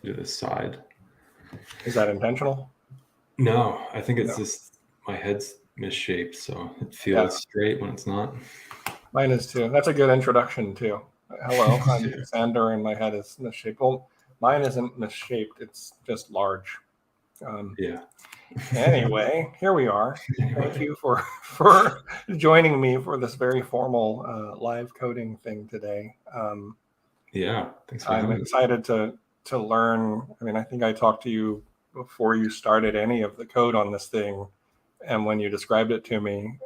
to the side. Is that intentional? No, I think it's No. just my head's misshaped, so it feels straight when it's not. Mine is too. That's a good introduction too. Hello, I'm Sander, and my head is misshaped. Well, mine isn't misshaped; it's just large. Yeah. Anyway, here we are. Thank you for joining me for this very formal live coding thing today. Yeah, thanks for I'm having me. excited to learn. I mean, I think I talked to you before you started any of the code on this thing, and when you described it to me,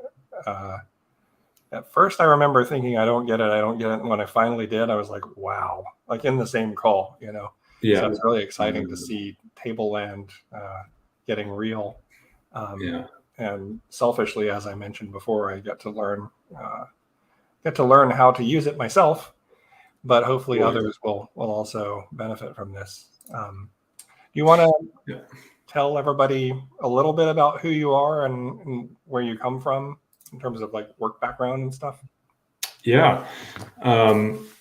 at first I remember thinking I don't get it. And when I finally did, I was like, wow! Like in the same call, you know. Yeah. So it's really exciting to see Tableland getting real. Yeah. And selfishly, as I mentioned before, I get to learn how to use it myself. But hopefully, others will also benefit from this. Do you want to tell everybody a little bit about who you are and where you come from in terms of like work background and stuff? Yeah.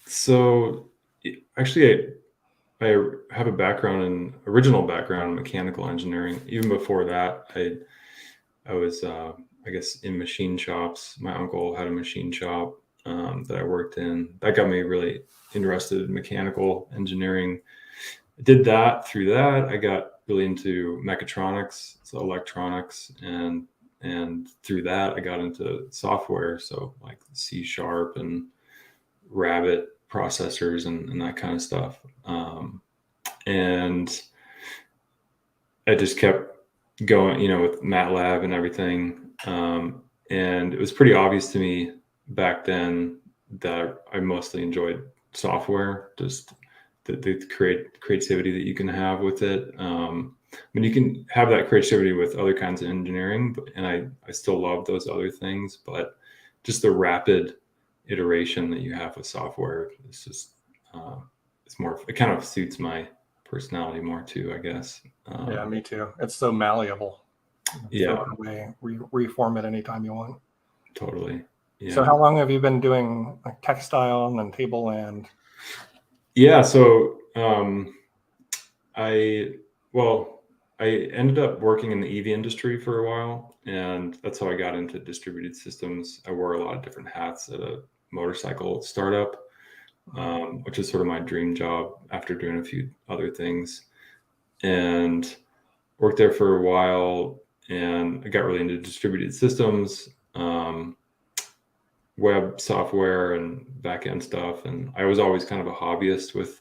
So actually, I have a original background in mechanical engineering. Even before that, I was, I guess, in machine shops. My uncle had a machine shop that I worked in. That got me really interested in mechanical engineering. I did that. Through that, I got really into mechatronics, so electronics, and through that, I got into software, so like C# and Rabbit processors and that kind of stuff. And I just kept going, with MATLAB and everything. And it was pretty obvious to me back then that I mostly enjoyed software, just the creativity that you can have with it. I mean, you can have that creativity with other kinds of engineering, and I still love those other things, but just the rapid iteration that you have with software is just, it kind of suits my personality more too, I guess. Yeah, me too. It's so malleable. Yeah. Throw it away, reform it anytime you want. Totally. Yeah. So how long have you been doing like Textile and then Tableland? Yeah. So I ended up working in the EV industry for a while, and that's how I got into distributed systems. I wore a lot of different hats at a motorcycle startup, which is sort of my dream job after doing a few other things, and worked there for a while. And I got really into distributed systems, web software and back-end stuff. And I was always kind of a hobbyist with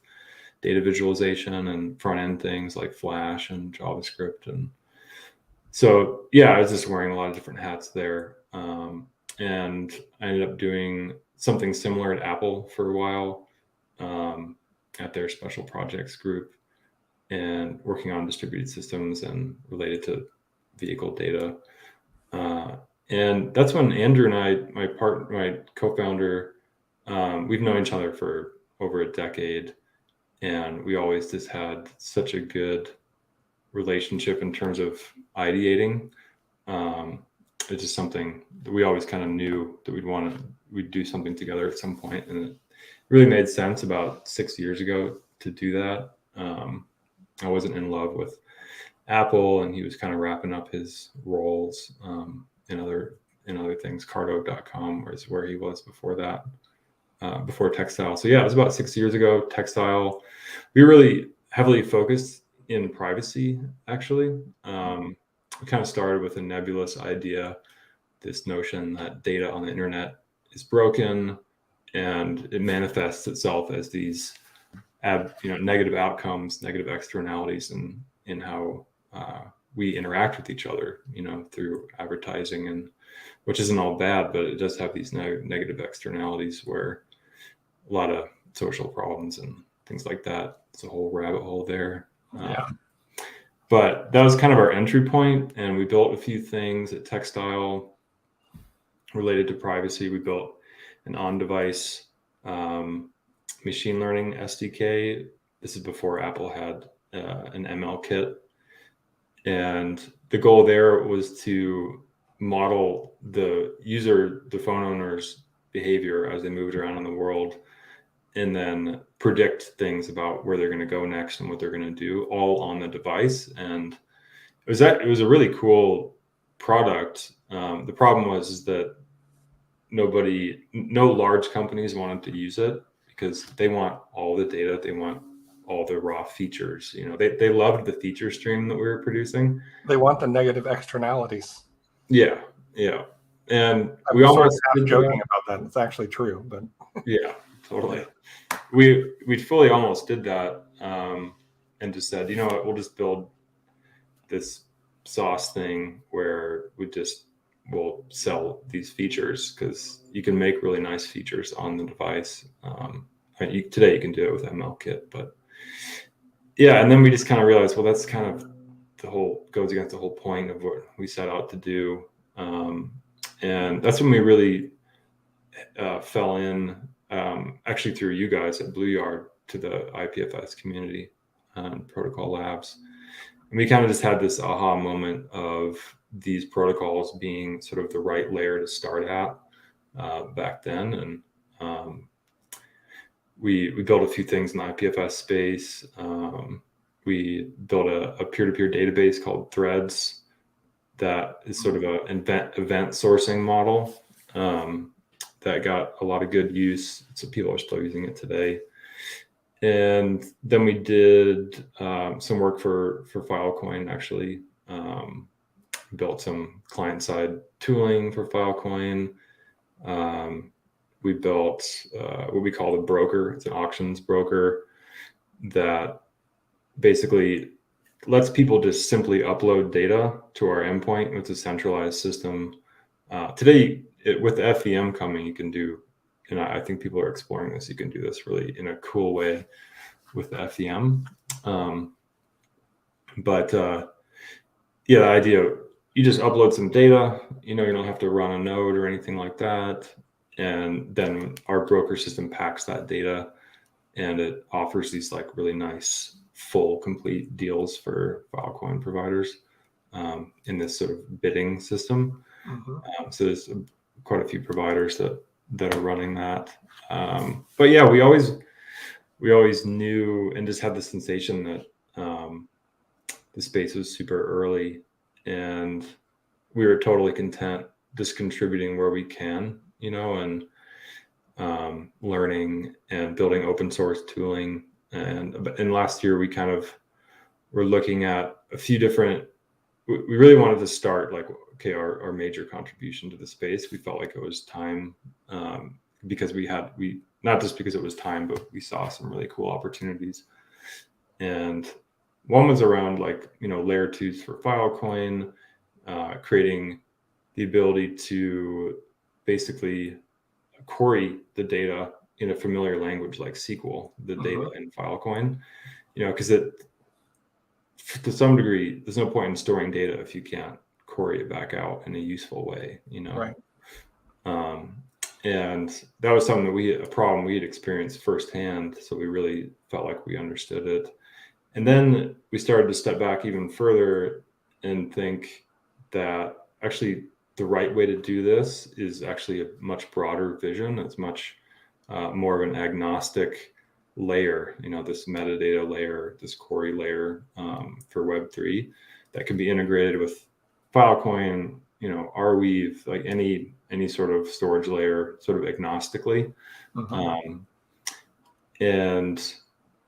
data visualization and front-end things like Flash and JavaScript. And so, yeah, I was just wearing a lot of different hats there. And I ended up doing something similar at Apple for a while, at their special projects group, and working on distributed systems and related to vehicle data. And that's when Andrew and I, my co-founder, we've known each other for over a decade, and we always just had such a good relationship in terms of ideating. It's just something that we always kind of knew that we'd do something together at some point, and it really made sense about 6 years ago to do that. I wasn't in love with Apple, and he was kind of wrapping up his roles in other things. Cardo.com was where he was before that, before Textile. So yeah, it was about 6 years ago. Textile, we were really heavily focused in privacy, actually. We kind of started with a nebulous idea, this notion that data on the internet is broken, and it manifests itself as these negative outcomes, negative externalities in how we interact with each other, through advertising, and which isn't all bad, but it does have these negative externalities where a lot of social problems and things like that. It's a whole rabbit hole there. Yeah. But that was kind of our entry point, and we built a few things at Textile related to privacy. We built an on-device machine learning SDK. This is before Apple had an ML kit. And the goal there was to model the phone owner's behavior as they moved around in the world, and then predict things about where they're going to go next and what they're going to do, all on the device. And it was a really cool product. The problem was that no large companies wanted to use it because they want all the data, they want all the raw features. They loved the feature stream that we were producing. They want the negative externalities. Yeah, and I'm we sort of almost half joking about that. It's actually true, but yeah, totally. We fully almost did that, and just said, you know what, we'll just build this sauce thing where we'll sell these features, because you can make really nice features on the device. Today you can do it with MLKit, but yeah, and then we just kind of realized, well, that's kind of goes against the whole point of what we set out to do. And that's when we really fell in, actually through you guys at Blue Yard, to the IPFS community and Protocol Labs. And we kind of just had this aha moment of these protocols being sort of the right layer to start at back then. And we built a few things in the IPFS space. We built a peer-to-peer database called Threads that is sort of an event sourcing model that got a lot of good use. So people are still using it today. And then we did some work for Filecoin, actually. Built some client-side tooling for Filecoin. We built what we call the broker. It's an auctions broker that basically lets people just simply upload data to our endpoint. It's a centralized system. Today, with the FEM coming, you can do, and I think people are exploring this, you can do this really in a cool way with the FEM. Yeah, the idea, you just upload some data, you don't have to run a node or anything like that. And then our broker system packs that data, and it offers these like really nice, full, complete deals for Filecoin providers in this sort of bidding system. So there's quite a few providers that are running that. But yeah, we always knew and just had the sensation that the space was super early, and we were totally content just contributing where we can, and learning and building open source tooling. And last year we kind of were looking at a few different, we really wanted to start like, okay, our major contribution to the space, we felt like it was time, because we not just because it was time, but we saw some really cool opportunities. And one was around like, layer 2s for Filecoin, creating the ability to basically query the data in a familiar language like SQL, the data in Filecoin, because to some degree, there's no point in storing data if you can't query it back out in a useful way, Right. And that was a problem we had experienced firsthand. So we really felt like we understood it. And then we started to step back even further and think that actually the right way to do this is actually a much broader vision. It's much more of an agnostic layer, this metadata layer, this query layer for Web3 that can be integrated with Filecoin, Arweave, like any sort of storage layer, sort of agnostically. And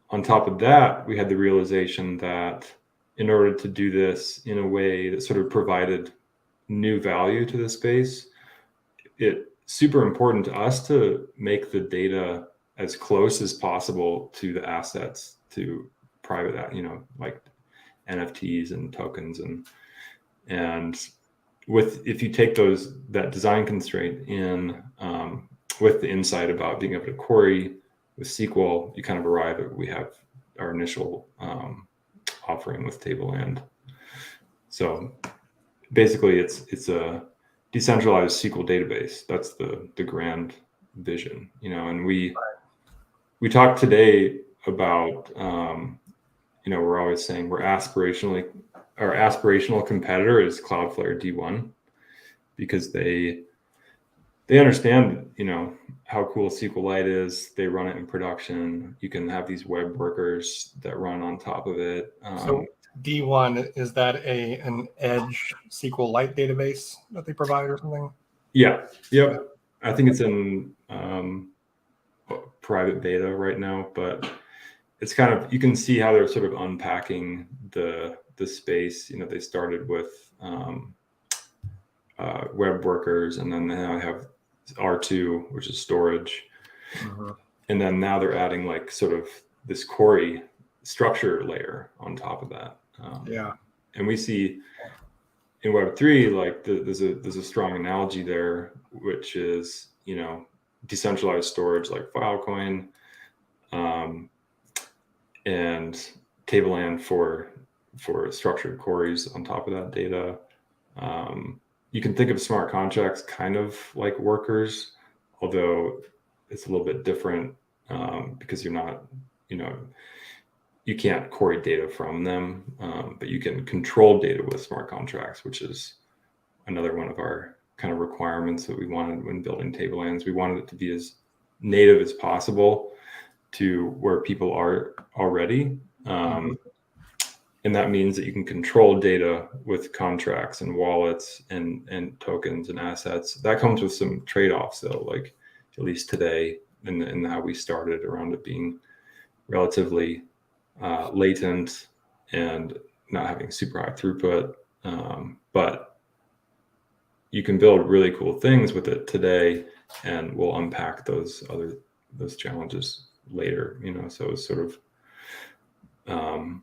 on top of that, we had the realization that in order to do this in a way that sort of provided new value to the space, it's super important to us to make the data as close as possible to the assets, to private, like NFTs and tokens, and if you take that design constraint in with the insight about being able to query with SQL, you kind of arrive at, we have our initial offering with Tableland. So basically it's a decentralized SQL database. That's the grand vision, and we talked today about, we're always saying our aspirational competitor is Cloudflare D1, because they they understand, how cool SQLite is. They run it in production. You can have these web workers that run on top of it. So D1, is that an edge SQLite database that they provide or something? Yeah. Yep. I think it's in private beta right now, but it's kind of, you can see how they're sort of unpacking the space. They started with web workers, and then they now have R2, which is storage. Mm-hmm. And then now they're adding like sort of this query structure layer on top of that. And we see in Web3, like there's a strong analogy there, which is, decentralized storage like Filecoin, and Tableland for structured queries on top of that data. You can think of smart contracts kind of like workers, although it's a little bit different, because you're not, you can't query data from them, but you can control data with smart contracts, which is another one of our kind of requirements that we wanted when building Tablelands. We wanted it to be as native as possible to where people are already. And that means that you can control data with contracts and wallets and tokens and assets. That comes with some trade-offs, though, like at least today in how we started around it being relatively latent and not having super high throughput. But you can build really cool things with it today, and we'll unpack those challenges later, so it's sort of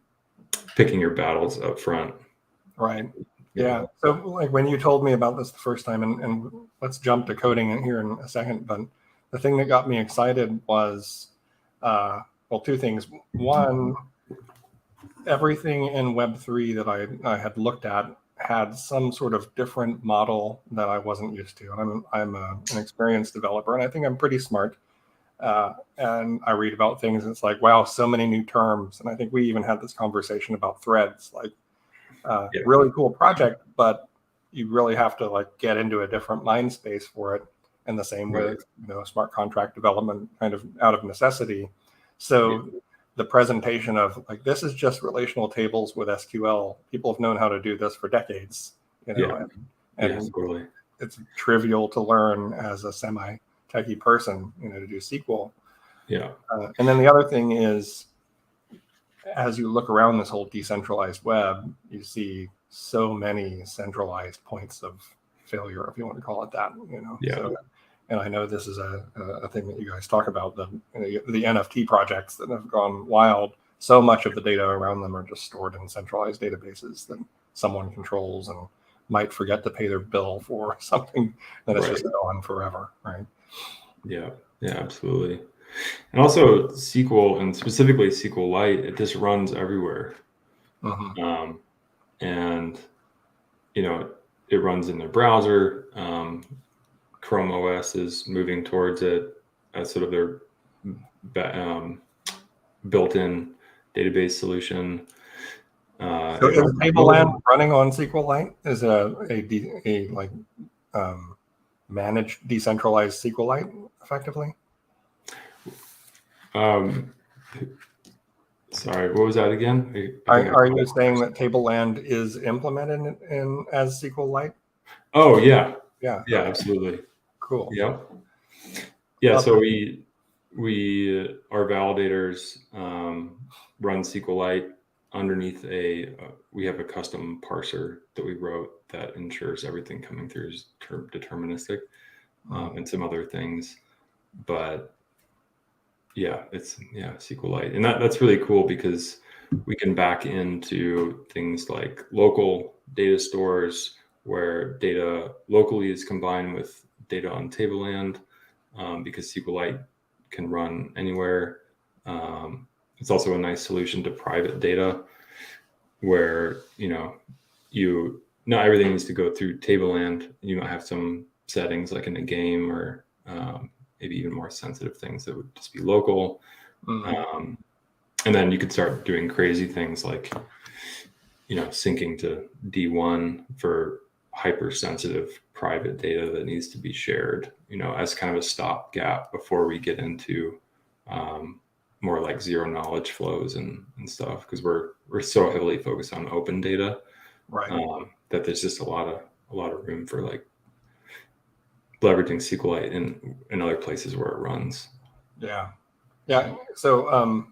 picking your battles up front. Right. Yeah. So like when you told me about this the first time, and let's jump to coding in here in a second, but the thing that got me excited was, two things. One, everything in Web3 that I had looked at had some sort of different model that I wasn't used to. I'm an experienced developer, and I think I'm pretty smart. And I read about things, and it's like, wow, so many new terms. And I think we even had this conversation about threads, like really cool project, but you really have to like get into a different mind space for it. And the same with smart contract development, kind of out of necessity. So the presentation of like, this is just relational tables with SQL. People have known how to do this for decades, and totally. It's trivial to learn as a semi-techie person, to do SQL. Yeah. And then the other thing is, as you look around this whole decentralized web, you see so many centralized points of failure, if you want to call it that. So, and I know this is a thing that you guys talk about, the NFT projects that have gone wild. So much of the data around them are just stored in centralized databases that someone controls and might forget to pay their bill for something that is just gone forever, right? Yeah, absolutely. And also SQL, and specifically SQLite, it just runs everywhere. Mm-hmm. And it runs in their browser. Chrome OS is moving towards it as sort of their built-in database solution. So is Tableland running on SQLite? Is it a managed decentralized SQLite effectively? Sorry, what was that again? Are you saying that Tableland is implemented in as SQLite? Oh yeah, okay. Absolutely. Cool. Yep. Yeah. So we our validators run SQLite underneath we have a custom parser that we wrote that ensures everything coming through is deterministic, and some other things, but it's SQLite, and that's really cool because we can back into things like local data stores where data locally is combined with data on Tableland, because SQLite can run anywhere. It's also a nice solution to private data where not everything needs to go through Tableland. You might have some settings like in a game, or maybe even more sensitive things that would just be local. Mm-hmm. And then you could start doing crazy things like syncing to D1 for hypersensitive private data that needs to be shared, as kind of a stopgap before we get into more like zero knowledge flows and stuff, because we're so heavily focused on open data, Right. That there's just a lot of room for like leveraging SQLite in other places where it runs. Yeah. So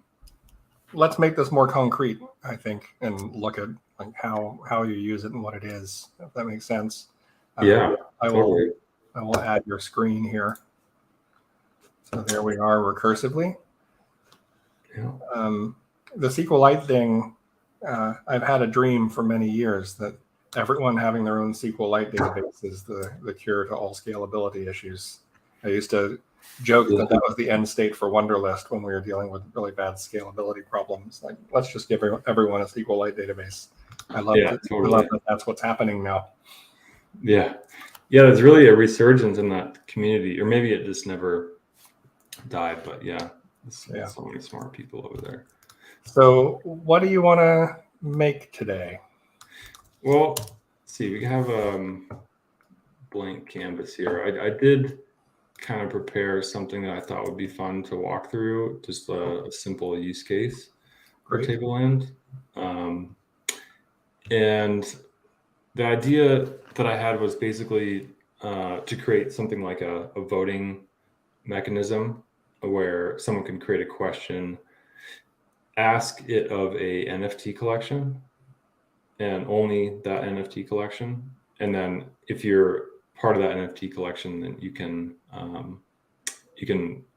let's make this more concrete, I think, and look at like how you use it and what it is, if that makes sense. Yeah, I totally. will add your screen here. So there we are recursively. Yeah. The SQLite thing, I've had a dream for many years that everyone having their own SQLite database is the cure to all scalability issues. I used to joke that was the end state for Wunderlist when we were dealing with really bad scalability problems. Like, let's just give everyone a SQLite database. I love that that's what's happening now. Yeah. There's really a resurgence in that community, or maybe it just never died. But there's so many smart people over there. So what do you want to make today? Well, let's see, we have a blank canvas here. I did kind of prepare something that I thought would be fun to walk through, just a simple use case for Tableland. And the idea that I had was basically to create something like a voting mechanism where someone can create a question, ask it of a NFT collection, and only that NFT collection. And then if you're part of that NFT collection, then you can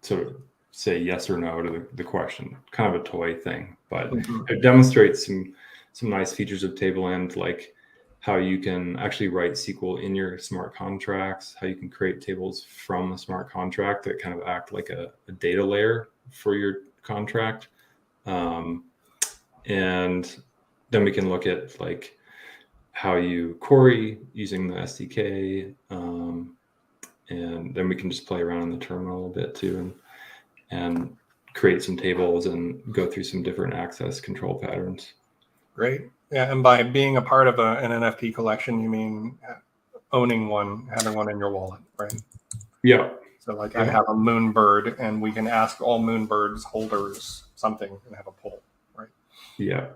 sort of say yes or no to the question, kind of a toy thing. But it demonstrates some nice features of Tableland, like how you can actually write SQL in your smart contracts, how you can create tables from a smart contract that kind of act like a data layer for your contract. And then we can look at like how you query using the SDK, and then we can just play around in the terminal a bit too, and create some tables and go through some different access control patterns. Great. Yeah, and by being a part of an NFT collection, you mean owning one, having one in your wallet, right? Yeah. So like I have a Moonbird, and we can ask all Moonbirds holders something and have a poll, right? Yeah,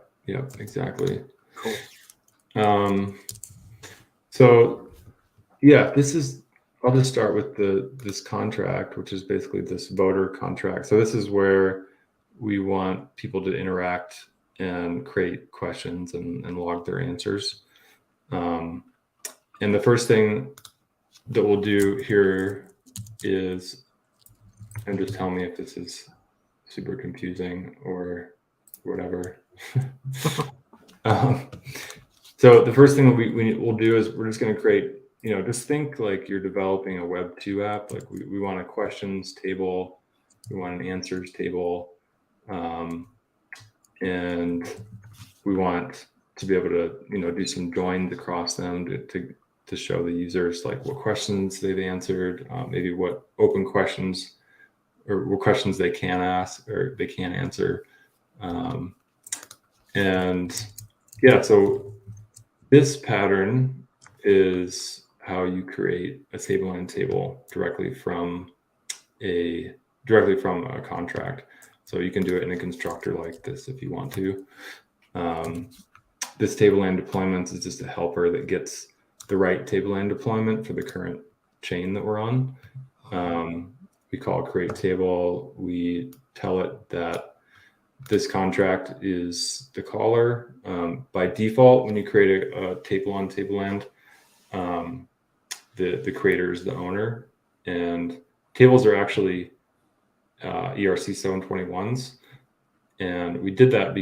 exactly. Cool. So I'll just start with this contract, which is basically this voter contract. So this is where we want people to interact and create questions and log their answers. And the first thing that we'll do here is, and just tell me if this is super confusing or whatever. So the first thing we'll do is we're just going to create, just think like you're developing a Web2 app. Like we want a questions table, we want an answers table, and we want to be able to, do some joins across them to show the users like what questions they've answered, maybe what open questions or what questions they can ask or they can answer. So this pattern is how you create a Tableland table directly from a contract. So you can do it in a constructor like this if you want to. This Tableland deployment is just a helper that gets the right Tableland deployment for the current chain that we're on. We call it create table. We tell it that this contract is the caller. By default, when you create a table on Tableland, the creator is the owner, and tables are actually ERC 721s. And we did that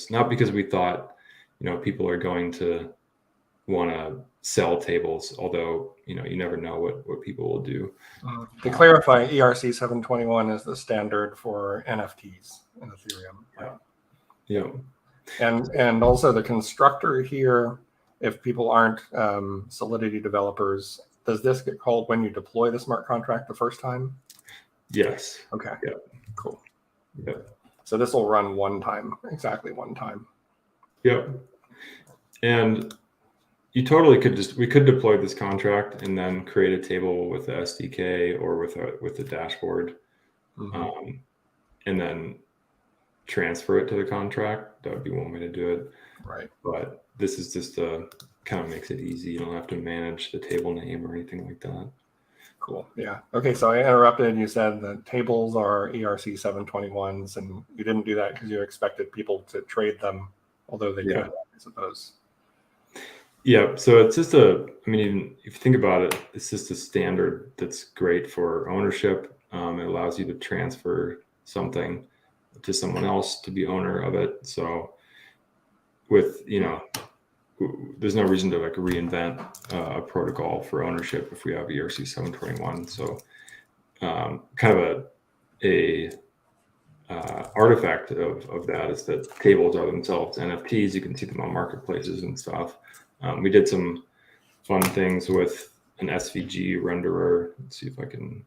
not because we thought, people are going to want to sell tables, although, you never know what people will do. To clarify, ERC 721 is the standard for NFTs in Ethereum. Right? Yeah. And also the constructor here, if people aren't Solidity developers, does this get called when you deploy the smart contract the first time? Yes. Okay. Yeah. Cool. Yeah. So this will run exactly one time. Yep. And you totally could we could deploy this contract and then create a table with the SDK or with the dashboard, and then transfer it to the contract. That would be one way to do it. Right. But this is just kind of makes it easy. You don't have to manage the table name or anything like that. Cool. Yeah. Okay. So I interrupted. You said that tables are ERC 721s, and you didn't do that because you expected people to trade them, although they could, I suppose. Yeah. So it's just I mean, if you think about it, it's just a standard that's great for ownership. It allows you to transfer something to someone else to be owner of it. So with, there's no reason to like reinvent a protocol for ownership if we have ERC 721. So kind of a artifact of that is that tables are themselves NFTs. You can see them on marketplaces and stuff. We did some fun things with an SVG renderer. Let's see if I can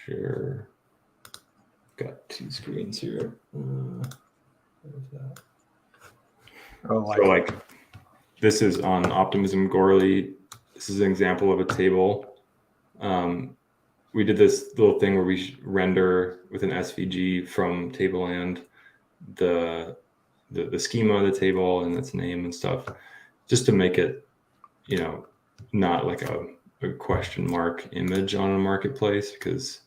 share. Got two screens here. So like this is on Optimism Gourley. This is an example of a table. We did this little thing where we render with an SVG from Tableland the schema of the table and its name and stuff, just to make it, not like a question mark image on a marketplace, because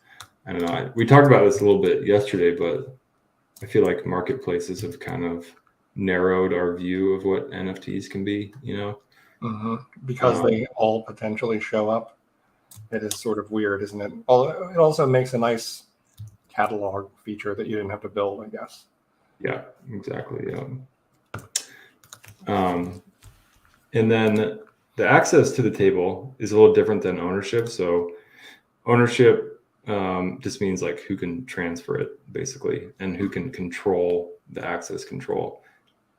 I don't know. We talked about this a little bit yesterday, but I feel like marketplaces have kind of narrowed our view of what NFTs can be, because they all potentially show up. It is sort of weird, isn't it? It also makes a nice catalog feature that you didn't have to build, I guess. Yeah, exactly. And then the access to the table is a little different than ownership. So ownership just means like who can transfer it, basically, and who can control the access control.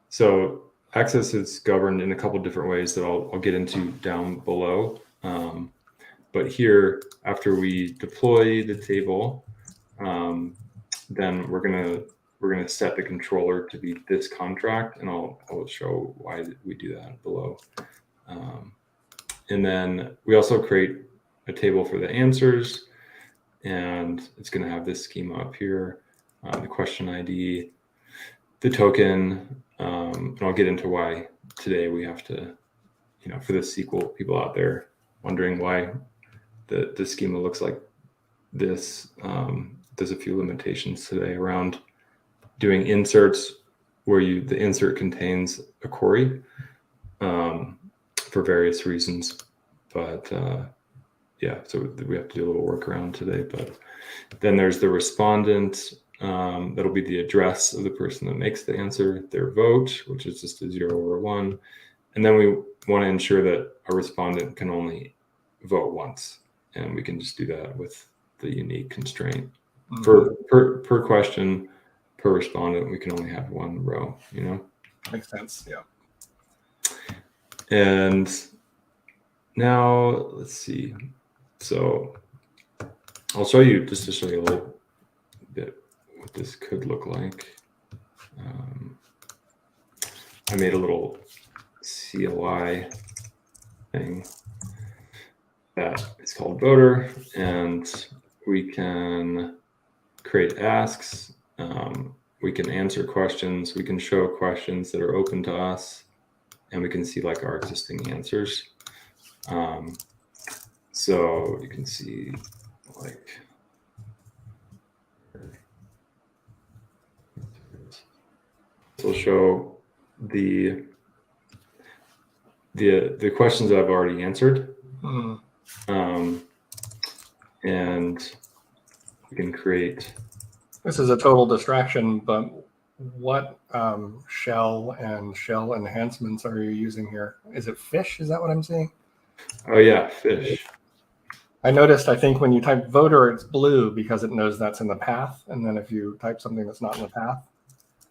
So access is governed in a couple different ways that I'll get into down below. But here, after we deploy the table, then we're gonna set the controller to be this contract, and I'll show why we do that below. And then we also create a table for the answers, and it's going to have this schema up here, the question ID, the token, and I'll get into why today we have to, for the SQL people out there wondering why the schema looks like this. There's a few limitations today around doing inserts where the insert contains a query for various reasons. But yeah, so we have to do a little workaround today. But then there's the respondent. That'll be the address of the person that makes the answer, their vote, which is just a 0 or a 1. And then we want to ensure that a respondent can only vote once. And we can just do that with the unique constraint. Per question, per respondent, we can only have one row, Makes sense, yeah. And now let's see. So I'll show you, just to show you a little bit what this could look like. I made a little CLI thing that is called voter, and we can create asks. We can answer questions. We can show questions that are open to us, and we can see like our existing answers. So you can see like, so we'll show the questions that I've already answered. And we can create. This is a total distraction, but what shell and shell enhancements are you using here? Is it fish? Is that what I'm seeing? Oh yeah, fish. I noticed, I think when you type voter, it's blue because it knows that's in the path. And then if you type something that's not in the path.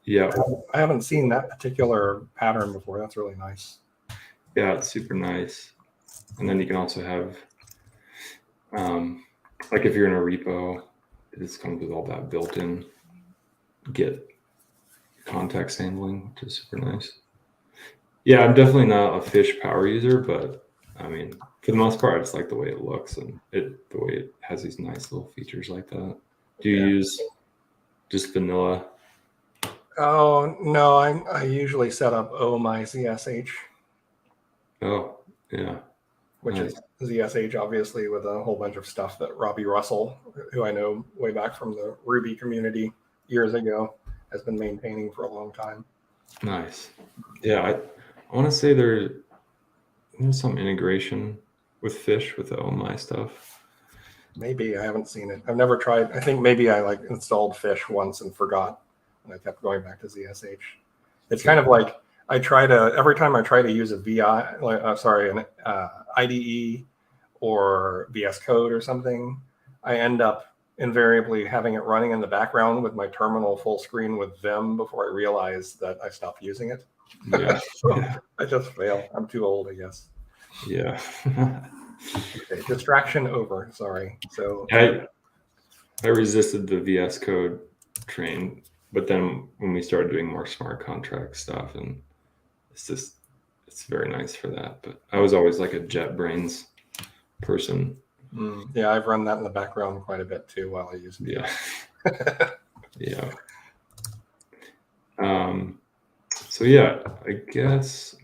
Yeah. I haven't seen that particular pattern before. That's really nice. Yeah, it's super nice. And then you can also have, like if you're in a repo, this comes with all that built-in Git context handling, which is super nice. Yeah, I'm definitely not a fish power user, but I mean, for the most part, I just like the way it looks and the way it has these nice little features like that. Do you use just vanilla? Oh no, I usually set up OMyZSH, Oh, yeah. which Nice. is ZSH obviously with a whole bunch of stuff that Robbie Russell, who I know way back from the Ruby community years ago, has been maintaining for a long time. Nice. Yeah, I want to say there's some integration with fish with the OMI stuff. Maybe I haven't seen it. I've never tried. I think maybe I like installed fish once and forgot, and I kept going back to ZSH. It's kind of like every time I try to use a VI, an IDE or VS Code or something, I end up invariably having it running in the background with my terminal full screen with Vim before I realize that I stopped using it. Yeah. So I just fail. I'm too old, I guess. Yeah. Okay, distraction over. Sorry. So I resisted the VS Code train, but then when we started doing more smart contract stuff, and it's very nice for that. But I was always like a JetBrains person. Yeah, I've run that in the background quite a bit too while I use it. Yeah. Yeah. So yeah, I guess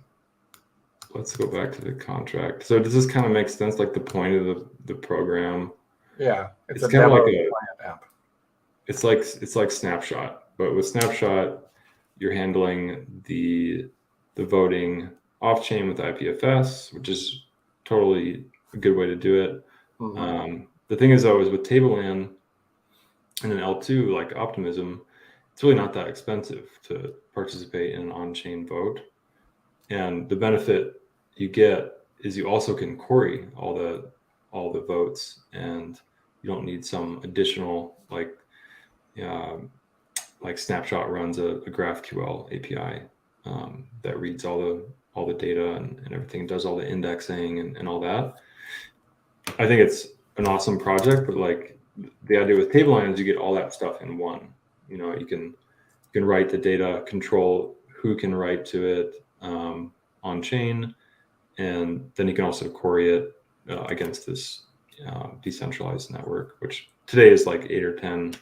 let's go back to the contract. So does this kind of make sense? Like the point of the program? Yeah, it's kind of like a client app. It's like Snapshot, but with Snapshot, you're handling the voting off chain with IPFS, which is totally a good way to do it. The thing is, though, is with Tableland and an L2 like Optimism, it's really not that expensive to participate in an on-chain vote. And the benefit you get is you also can query all the votes, and you don't need some additional like Snapshot runs a GraphQL API that reads all the data and everything, does all the indexing and all that. I think it's an awesome project, but like the idea with Tableland is you get all that stuff in one. You can write the data, control who can write to it on chain, and then you can also query it against this decentralized network, which today is like 8 or 10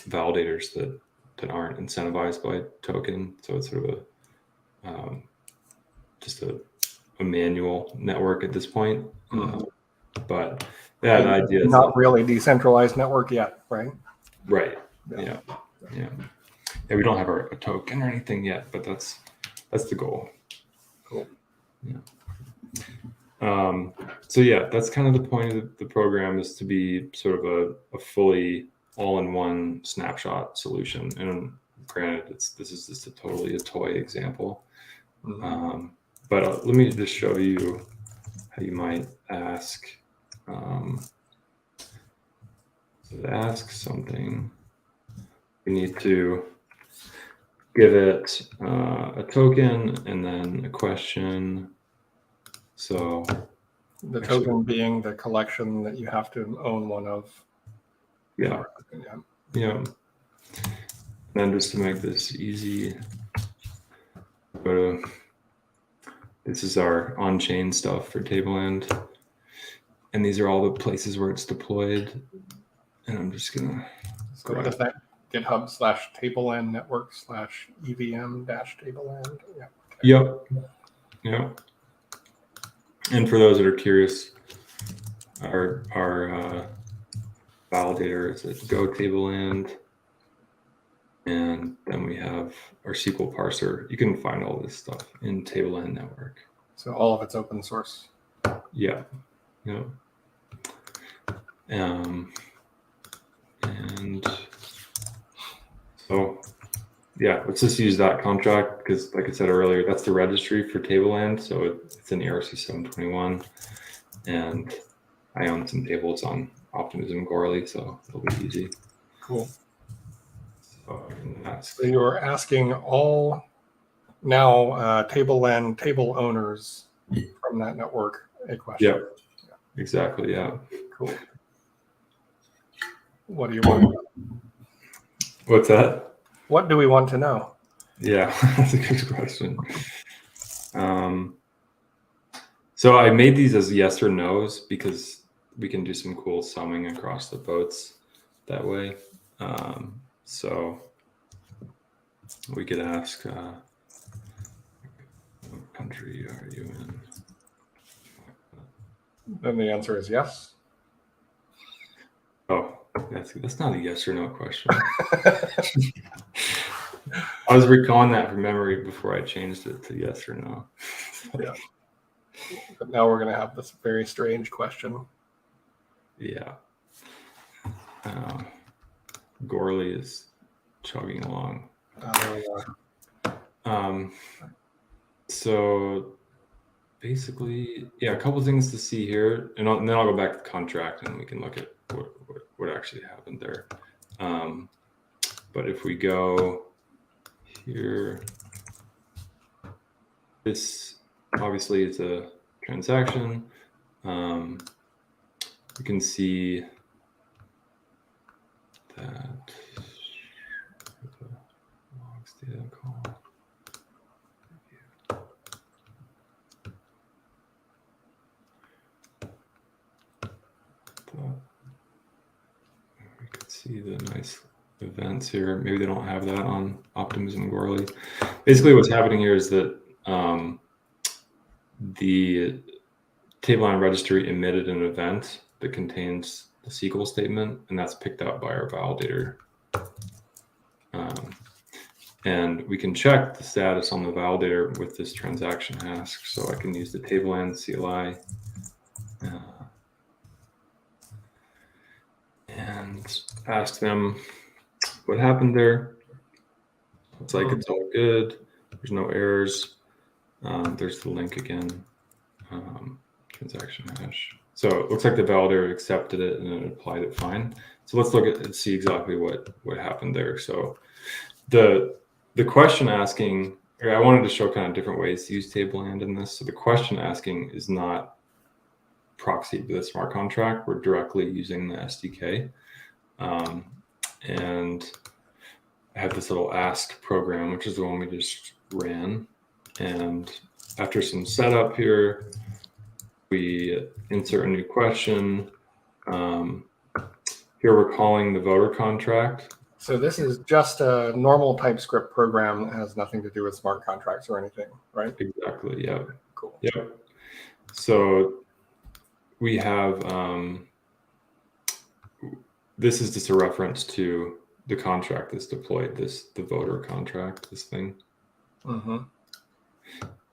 validators that aren't incentivized by token. So it's sort of just a manual network at this point. But yeah, the idea is not really decentralized network yet, right? Right. Yeah. We don't have a token or anything yet, but that's the goal. Cool. Yeah. So yeah, that's kind of the point of the program, is to be sort of a fully all-in-one snapshot solution. And granted, this is just a toy example. But let me just show you how you might ask. So to ask something, we need to give it a token and then a question. So the token being the collection that you have to own one of. Yeah. And just to make this easy, this is our on-chain stuff for Tableland, and these are all the places where it's deployed. And I'm just gonna. So what is that? GitHub/Tableland network/EVM-Tableland. Yeah. Okay. Yep. And for those that are curious, our validator is at Go Tableland, and then we have our SQL parser. You can find all this stuff in Tableland network. So all of it's open source. Yeah. And so yeah, let's just use that contract because, like I said earlier, that's the registry for Tableland. So it's in ERC 721, and I own some tables on Optimism Goerli, so it'll be easy. Cool. So you're asking all now Tableland table owners from that network a question. Yeah, exactly. Yeah. Cool. What do you want? What's that? What do we want to know? Yeah, that's a good question. So I made these as yes or no's because we can do some cool summing across the boats that way. So we could ask, what country are you in? Then the answer is yes. Oh, that's not a yes or no question. I was recalling that from memory before I changed it to yes or no. Yeah. But now we're going to have this very strange question. Yeah. Gorley is chugging along. There we are. So basically, yeah, a couple things to see here, and then I'll go back to the contract and we can look at what actually happened there. But if we go here, this obviously is a transaction. You can see that logs data call. We could see the nice events here. Maybe they don't have that on Optimism Gorley. Basically, what's happening here is that the Tableland registry emitted an event that contains the SQL statement, and that's picked up by our validator. And we can check the status on the validator with this transaction ask. So I can use the Tableland CLI and ask them what happened there. It's like it's all good. There's no errors. There's the link again. Transaction hash. So it looks like the validator accepted it and it applied it fine. So let's look at and see exactly what happened there. So the question asking, I wanted to show kind of different ways to use Tableland in this. So the question asking is not proxied to the smart contract. We're directly using the SDK. And I have this little ask program, which is the one we just ran. And after some setup here, we insert a new question. Here we're calling the voter contract. So this is just a normal TypeScript program that has nothing to do with smart contracts or anything, right? Exactly, yeah. Cool. Yep. So we have, this is just a reference to the contract that's deployed, the voter contract, this thing. Mm-hmm.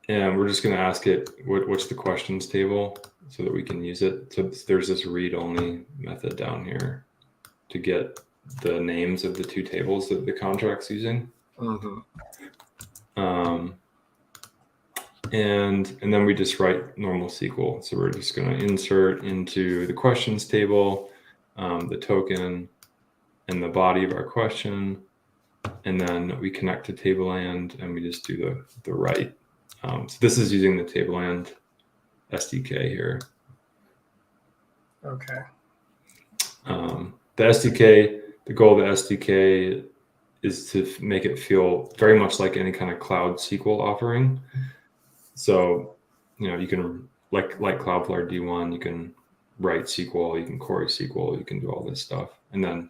And we're just going to ask it, what's the questions table so that we can use it. So there's this read-only method down here to get the names of the two tables that the contract's using. Mm-hmm. And then we just write normal SQL. So we're just going to insert into the questions table the token and the body of our question. And then we connect to Tableland and we just do the write. So this is using the Tableland SDK here. Okay. The SDK, the goal of the SDK is to make it feel very much like any kind of cloud SQL offering. So, you can, like Cloudflare D1, you can write SQL, you can query SQL, you can do all this stuff. And then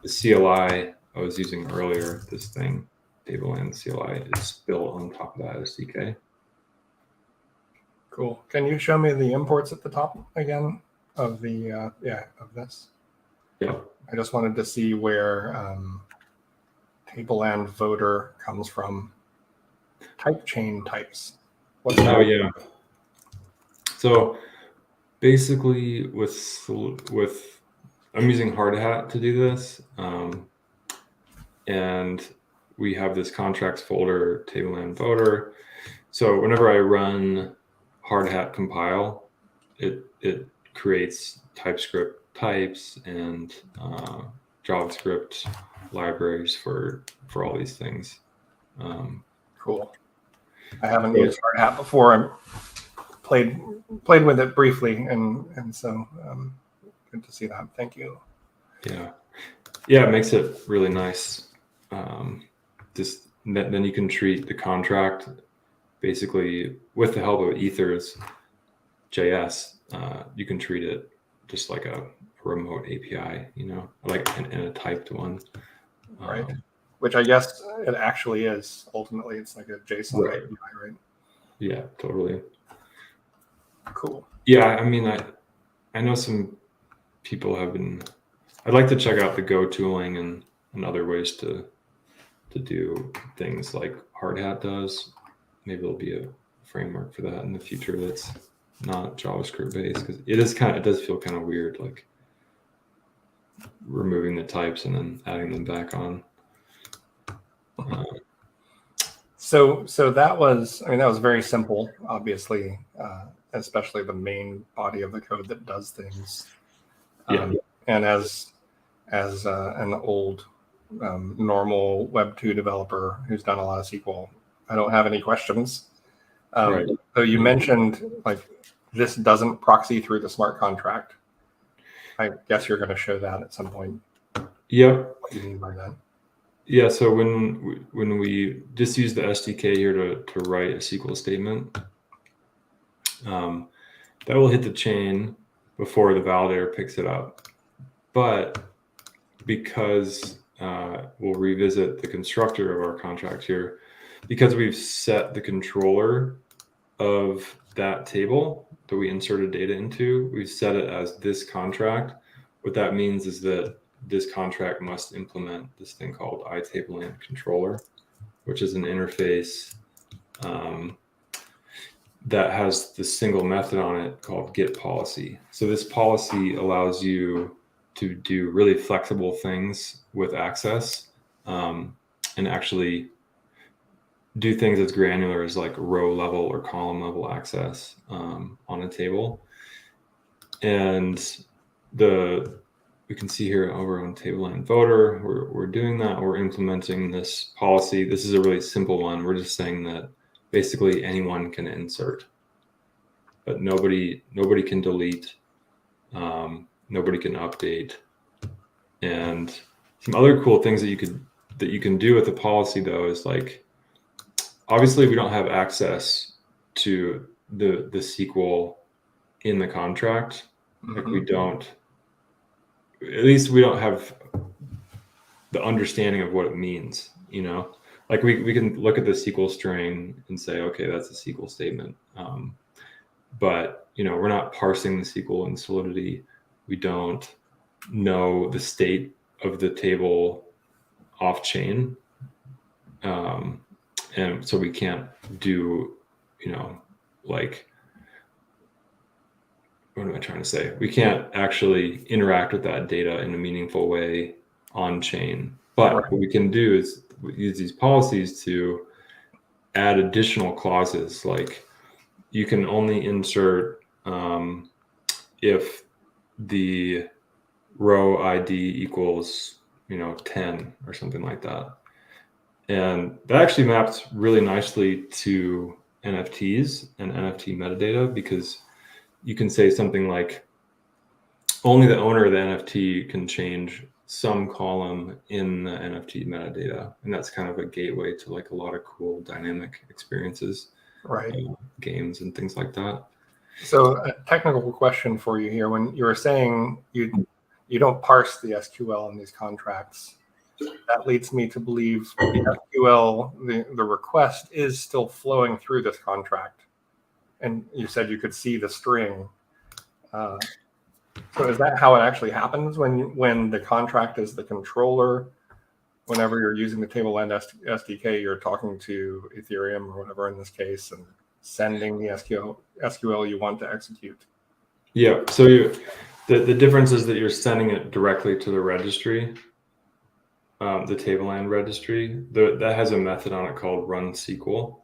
the CLI I was using earlier, this thing, Tableland CLI, is built on top of that SDK. Cool. Can you show me the imports at the top again of the, of this? Yeah. I just wanted to see where Tableland voter comes from. Type chain types. What's that? Oh, yeah. So basically with I'm using Hardhat to do this. And we have this contracts folder, Tableland voter. So whenever I run Hardhat compile, it creates TypeScript types and JavaScript libraries for all these things. Cool. I haven't used Hardhat before. I played with it briefly, and so good to see that. Thank you. Yeah, it makes it really nice. Just then you can treat the contract basically with the help of Ethers JS. You can treat it just like a remote API, like in a typed one. Right. Which I guess it actually is. Ultimately, it's like a JSON Right. API, right? Yeah, totally. Cool. Yeah, I mean, I know some people have been. I'd like to check out the Go tooling and other ways to do things like Hardhat does. Maybe there'll be a framework for that in the future that's not JavaScript based, because it does feel kind of weird, like removing the types and then adding them back on. So that was very simple, obviously, especially the main body of the code that does things. Yeah. And as an old normal Web2 developer who's done a lot of SQL, I don't have any questions. Right. So you mentioned like this doesn't proxy through the smart contract. I guess you're going to show that at some point. Yep. What do you mean by that? Yeah, so when we just use the SDK here to write a SQL statement, that will hit the chain before the validator picks it up. But because we'll revisit the constructor of our contract here, because we've set the controller of that table that we inserted data into, we've set it as this contract. What that means is that this contract must implement this thing called Tableland controller, which is an interface that has this single method on it called Git Policy. So this policy allows you to do really flexible things with access, and actually do things as granular as like row level or column level access on a table. And we can see here over on Tableland Voter, we're doing that. We're implementing this policy. This is a really simple one. We're just saying that basically anyone can insert, but nobody can delete, nobody can update. And some other cool things that you can do with the policy though is like, obviously we don't have access to the SQL in the contract. Like we don't, at least we don't have the understanding of what it means, like we can look at the SQL string and say, okay, that's a SQL statement. But we're not parsing the SQL in Solidity. We don't know the state of the table off chain. And so we can't do, like, what am I trying to say? We can't actually interact with that data in a meaningful way on chain. But Right. what we can do is we use these policies to add additional clauses. Like you can only insert if the row ID equals 10 or something like that. And that actually maps really nicely to NFTs and NFT metadata, because you can say something like only the owner of the NFT can change some column in the NFT metadata. And that's kind of a gateway to like a lot of cool dynamic experiences, Right. Games and things like that. So a technical question for you here. When you were saying you don't parse the SQL in these contracts, that leads me to believe the SQL, the request is still flowing through this contract. And you said you could see the string. So is that how it actually happens when the contract is the controller? Whenever you're using the Tableland SDK, you're talking to Ethereum or whatever in this case, and sending the SQL you want to execute. Yeah. So the difference is that you're sending it directly to the registry, the Tableland registry. That has a method on it called run SQL.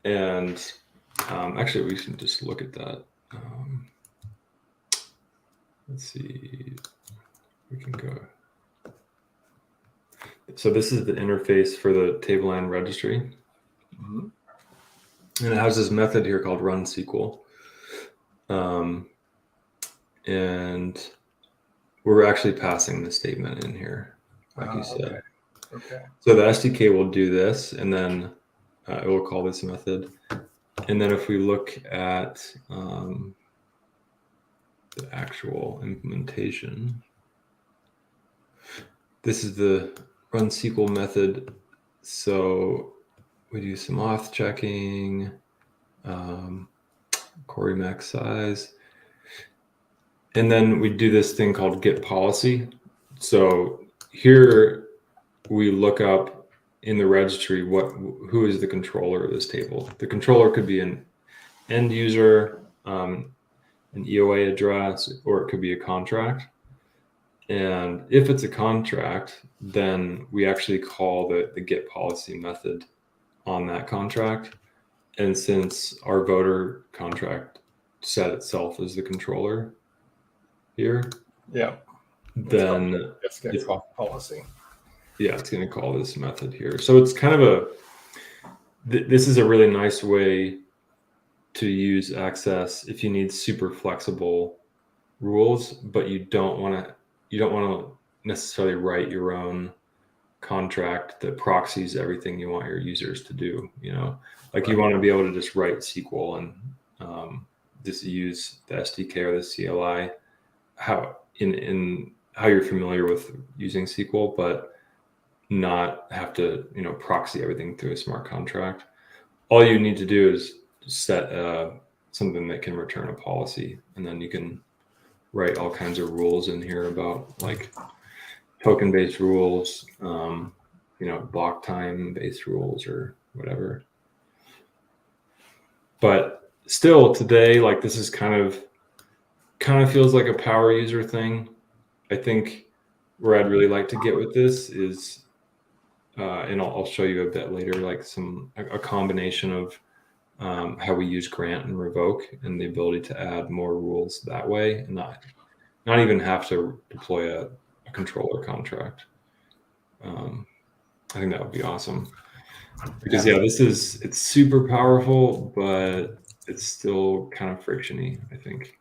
And actually, we should just look at that. Let's see. We can go. So this is the interface for the Tableland registry. And it has this method here called run SQL. And we're actually passing the statement in here, like you said. Okay. So the SDK will do this, and then it will call this method. And then if we look at the actual implementation, this is the run SQL method. So we do some auth checking, query max size, and then we do this thing called Git Policy. So here we look up in the registry who is the controller of this table. The controller could be an end user, an EOA address, or it could be a contract. And if it's a contract, then we actually call the Git Policy method on that contract. And since our voter contract set itself as the controller here, Yeah. then It's Git Policy. Yeah, it's going to call this method here. So it's kind of this is a really nice way to use Access if you need super flexible rules, but you don't want to necessarily write your own contract that proxies everything you want your users to do. Like you want to be able to just write SQL and just use the SDK or the CLI how you're familiar with using SQL, but not have to proxy everything through a smart contract. All you need to do is set something that can return a policy, and then you can write all kinds of rules in here about like token-based rules, block time-based rules or whatever. But still today, like this is kind of feels like a power user thing. I think where I'd really like to get with this is and I'll show you a bit later, like a combination of how we use grant and revoke and the ability to add more rules that way, and not even have to deploy a controller contract. I think that would be awesome because it's super powerful, but it's still kind of frictiony, I think.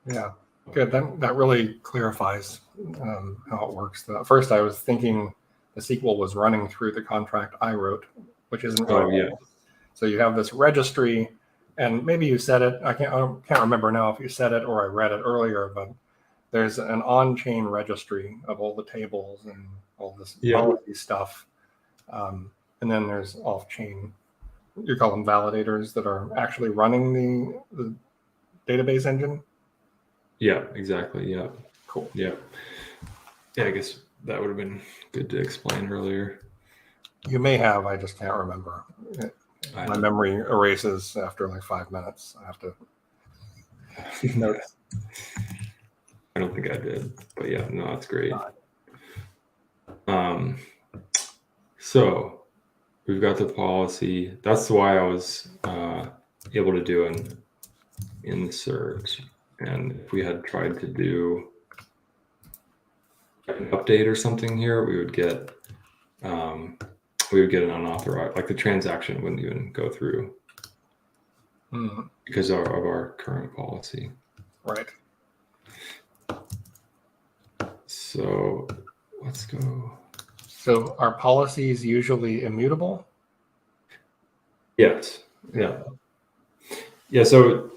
Yeah, good. That really clarifies how it works. At first, I was thinking the SQL was running through the contract I wrote, which isn't really. Yeah. So you have this registry, and maybe you said it. I can't remember now if you said it or I read it earlier, but there's an on-chain registry of all the tables and all this policy stuff, and then there's off-chain. You call them validators that are actually running the database engine. Yeah, exactly. Yeah. Cool. Yeah. I guess that would have been good to explain earlier. You may have, I just can't remember. My memory erases after like 5 minutes. I have to notice. I don't think I did, but yeah, no, that's great. So we've got the policy. That's why I was able to do an insert. And if we had tried to do an update or something here, we would get an unauthorized, like the transaction wouldn't even go through because of our current policy. Right. So let's go. So are policies usually immutable? Yes. Yeah. Yeah. So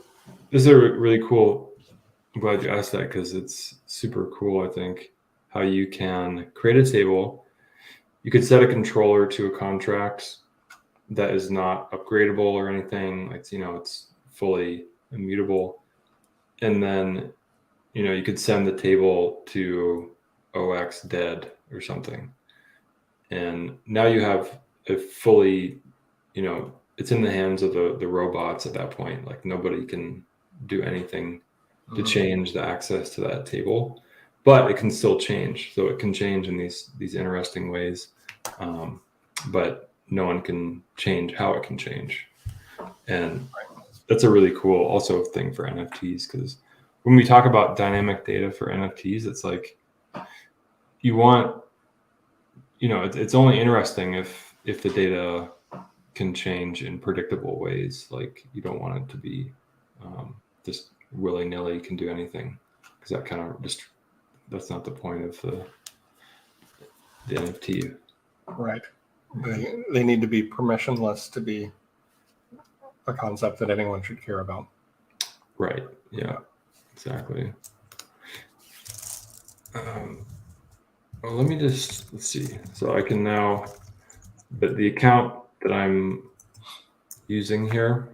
this is a really cool. I'm glad you asked that because it's super cool. I think how you can create a table. You could set a controller to a contract that is not upgradable or anything. Like it's fully immutable, and then you could send the table to OX dead or something, and now you have a fully, it's in the hands of the robots at that point. Like nobody can do anything to change the access to that table, but it can still change. So it can change in these interesting ways, but no one can change how it can change. And that's a really cool also thing for NFTs, because when we talk about dynamic data for NFTs, it's like you want, it's only interesting if the data can change in predictable ways. Like you don't want it to be just willy-nilly can do anything, because that kind of that's not the point of the NFT. Right. They need to be permissionless to be a concept that anyone should care about. Right. Yeah, exactly. Well, let's see. So I can now, but the account that I'm using here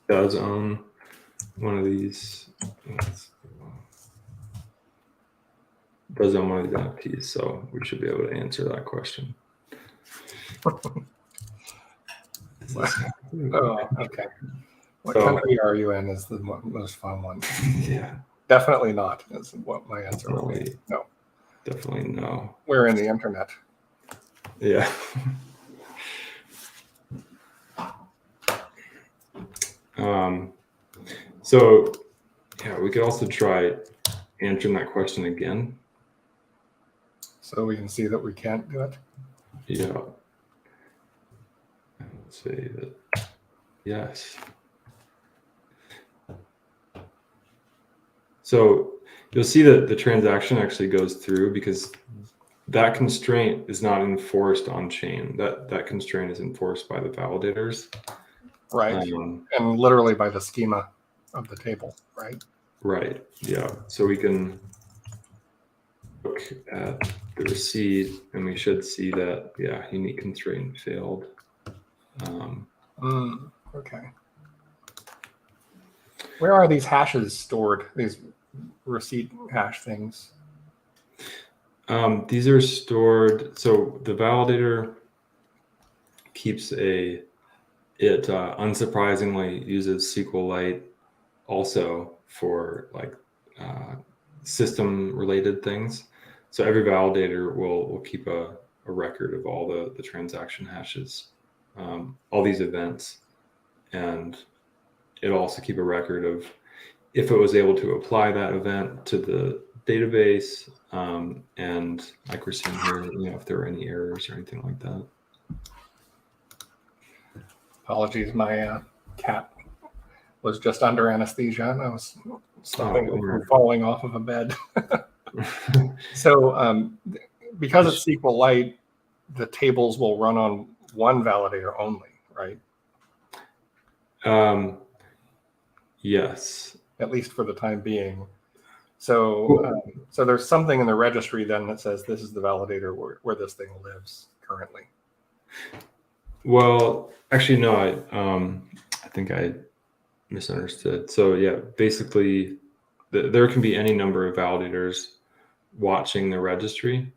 does own one of these. Does own one of these NFTs, so we should be able to answer that question. Oh, okay. What So, country are you in is the most fun one. Yeah. Definitely not is what my answer would be. No. Definitely no. We're in the internet. Yeah. So yeah, we could also try answering that question again. So we can see that we can't do it. Yeah. Let's say that yes. So you'll see that the transaction actually goes through because that constraint is not enforced on chain. That constraint is enforced by the validators. Right. And literally by the schema of the table, right? Right. Yeah. So we can look at the receipt and we should see that, yeah, unique constraint failed. Okay. Where are these hashes stored, these receipt hash things? These are stored. So the validator keeps it unsurprisingly uses SQLite also for like system related things. So every validator will keep a record of all the transaction hashes, all these events, and it'll also keep a record of if it was able to apply that event to the database, and like we're seeing here, if there were any errors or anything like that. Apologies, my cat was just under anesthesia and I was stopping it from falling off of a bed. So because it's SQLite, the tables will run on one validator only, right? Yes. At least for the time being. So so there's something in the registry then that says this is the validator where this thing lives currently. Well, actually, no, I think I misunderstood. So yeah, basically there can be any number of validators watching the registry,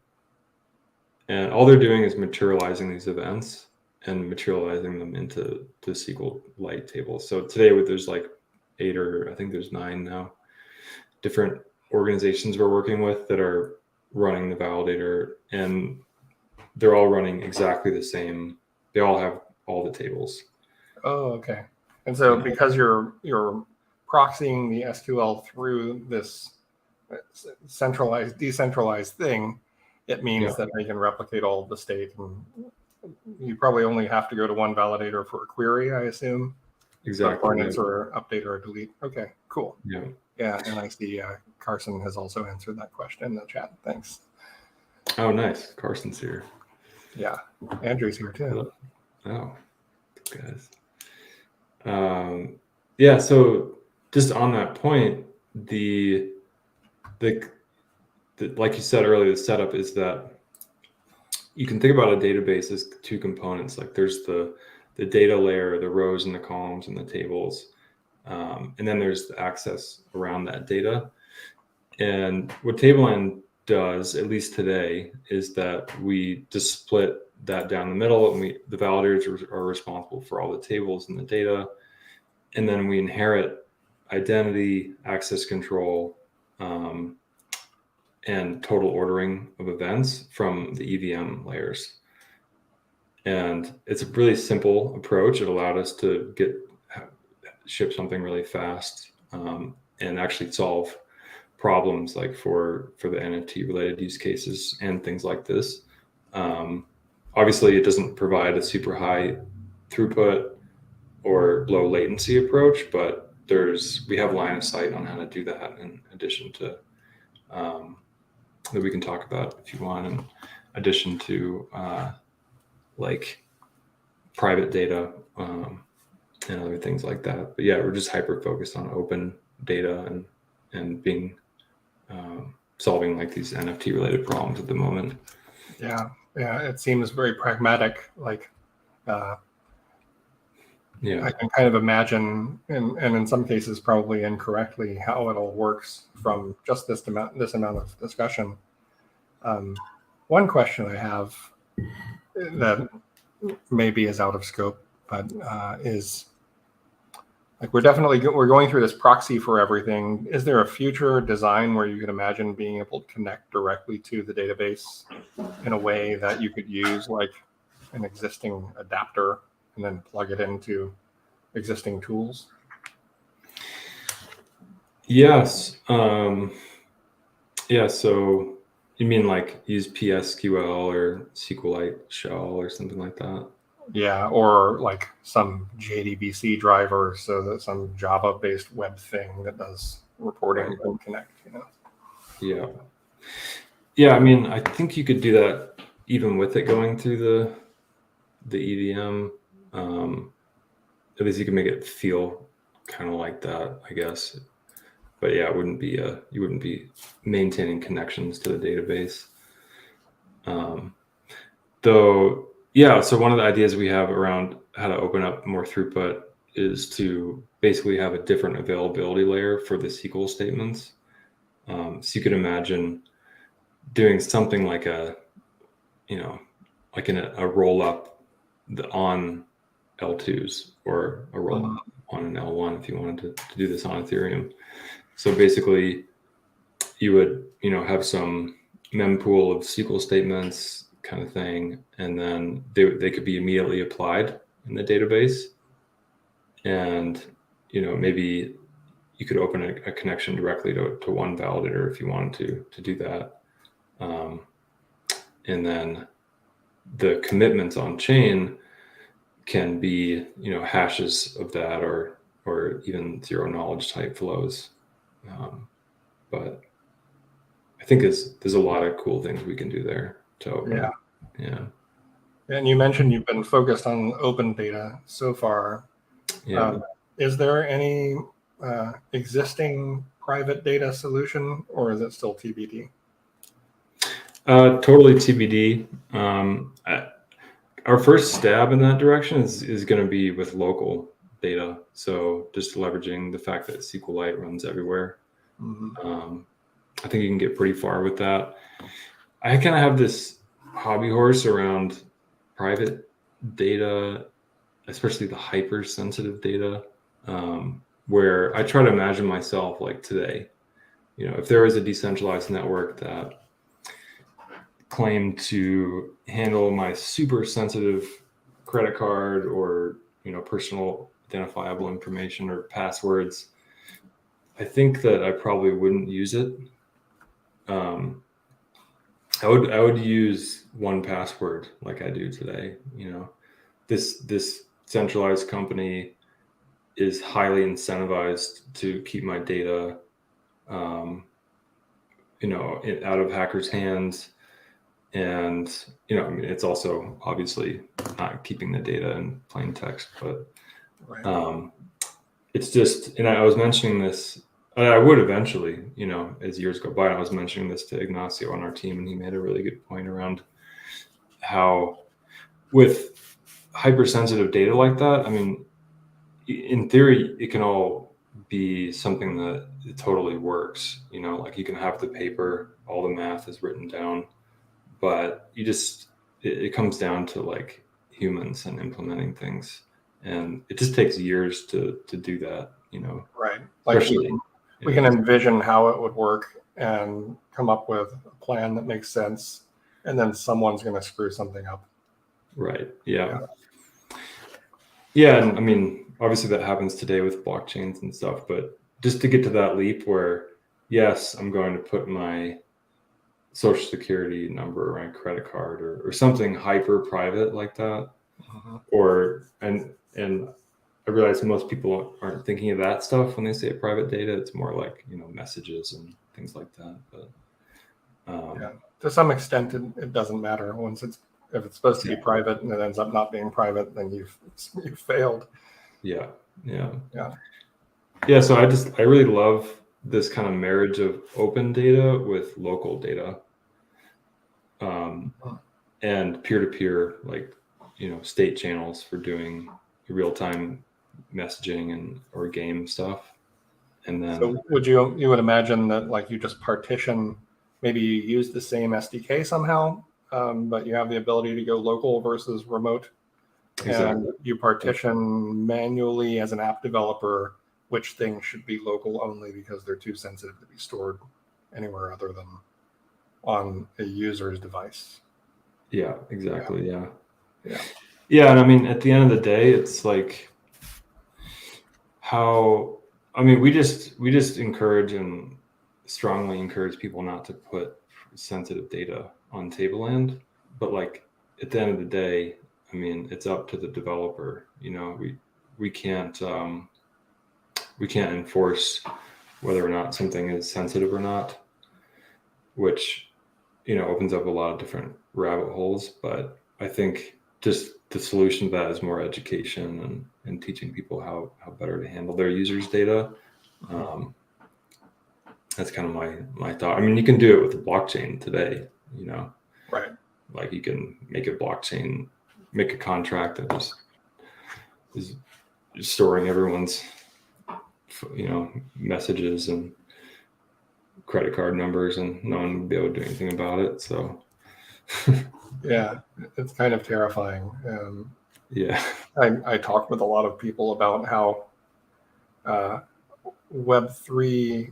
and all they're doing is materializing these events and materializing them into the SQLite tables. So today there's like 8 or I think there's 9 now different organizations we're working with that are running the validator, and they're all running exactly the same. They all have all the tables. Oh, okay. And so because you're proxying the SQL through this decentralized thing, it means that they can replicate all of the state, and you probably only have to go to one validator for a query, I assume. Exactly. For an answer, update, or delete. Okay, cool. Yeah. Yeah, and I see Carson has also answered that question in the chat. Thanks. Oh, nice. Carson's here. Yeah, Andrew's here too. Oh, guys. Yeah. So just on that point, the like you said earlier, the setup is that you can think about a database as 2 components. Like there's the data layer, the rows and the columns and the tables, and then there's the access around that data. And what Tableland does, at least today, is that we just split that down the middle, and the validators are responsible for all the tables and the data, and then we inherit identity, access control, and total ordering of events from the EVM layers. And it's a really simple approach. It allowed us to ship something really fast, and actually solve problems like for the NFT related use cases and things like this. Obviously, it doesn't provide a super high throughput or low latency approach, but we have line of sight on how to do that in addition to that we can talk about if you want, in addition to like private data and other things like that. But yeah, we're just hyper focused on open data and being solving like these NFT related problems at the moment. Yeah, it seems very pragmatic. Like, Yeah, I can kind of imagine, and in some cases probably incorrectly, how it all works from just this amount of discussion. One question I have that maybe is out of scope, but is like, we're going through this proxy for everything. Is there a future design where you could imagine being able to connect directly to the database in a way that you could use like an existing adapter and then plug it into existing tools? yes. Yeah, so you mean like use PSQL or SQLite shell or something like that? Yeah, or like some JDBC driver, so that some Java-based web thing that does reporting can connect, Yeah. Yeah, I mean, I think you could do that even with it going through the EVM. At least you can make it feel kind of like that, I guess. But yeah, you wouldn't be maintaining connections to the database. Though, yeah, so one of the ideas we have around how to open up more throughput is to basically have a different availability layer for the SQL statements. So you could imagine doing something like a roll up on L2s or a roll up on an L1 if you wanted to do this on Ethereum. So basically, you would have some mempool of SQL statements kind of thing, and then they could be immediately applied in the database, and maybe you could open a connection directly to one validator if you wanted to do that, and then the commitments on chain can be hashes of that or even zero knowledge type flows, but I think there's a lot of cool things we can do there to open up. Yeah. And you mentioned you've been focused on open data so far. Yeah. Is there any existing private data solution, or is it still TBD? Totally TBD. Our first stab in that direction is going to be with local data. So just leveraging the fact that SQLite runs everywhere. I think you can get pretty far with that. I kind of have this hobby horse around private data, especially the hypersensitive data, where I try to imagine myself like today. If there was a decentralized network that claimed to handle my super sensitive credit card or personal identifiable information or passwords, I think that I probably wouldn't use it. I would use 1Password like I do today. This centralized company is highly incentivized to keep my data, out of hackers' hands. And, it's also obviously not keeping the data in plain text, but it's just, and I was mentioning this, I would eventually, as years go by, I was mentioning this to Ignacio on our team, and he made a really good point around how with hypersensitive data like that, I mean, in theory, it can all be something that it totally works, like you can have the paper, all the math is written down, but it comes down to like humans and implementing things, and it just takes years to do that, Right. Like we can envision how it would work and come up with a plan that makes sense, and then someone's going to screw something up. Right. Yeah. And I mean, obviously that happens today with blockchains and stuff, but just to get to that leap where, yes, I'm going to put my social security number or my credit card or something hyper private like that, and I realize most people aren't thinking of that stuff when they say private data. It's more like messages and things like that. But Yeah, to some extent, it doesn't matter. If it's supposed to be private and it ends up not being private, then you've failed. Yeah. So I really love this kind of marriage of open data with local data, and peer-to-peer, like, state channels for doing real-time messaging or game stuff. And then, so you would imagine that, like, you just partition, maybe you use the same SDK somehow, but you have the ability to go local versus remote. exactly. And you partition manually as an app developer which things should be local only because they're too sensitive to be stored anywhere other than on a user's device. Yeah, exactly. Yeah. And I mean, at the end of the day, it's like we just encourage and strongly encourage people not to put sensitive data on Tableland, but like at the end of the day, I mean, it's up to the developer. We can't enforce whether or not something is sensitive or not, which opens up a lot of different rabbit holes. But I think just the solution to that is more education and teaching people how better to handle their users' data. That's kind of my thought. I mean, you can do it with the blockchain today, Right. Like you can make a contract that just is storing everyone's, messages and credit card numbers, and no one would be able to do anything about it. So yeah, it's kind of terrifying. I talk with a lot of people about how Web3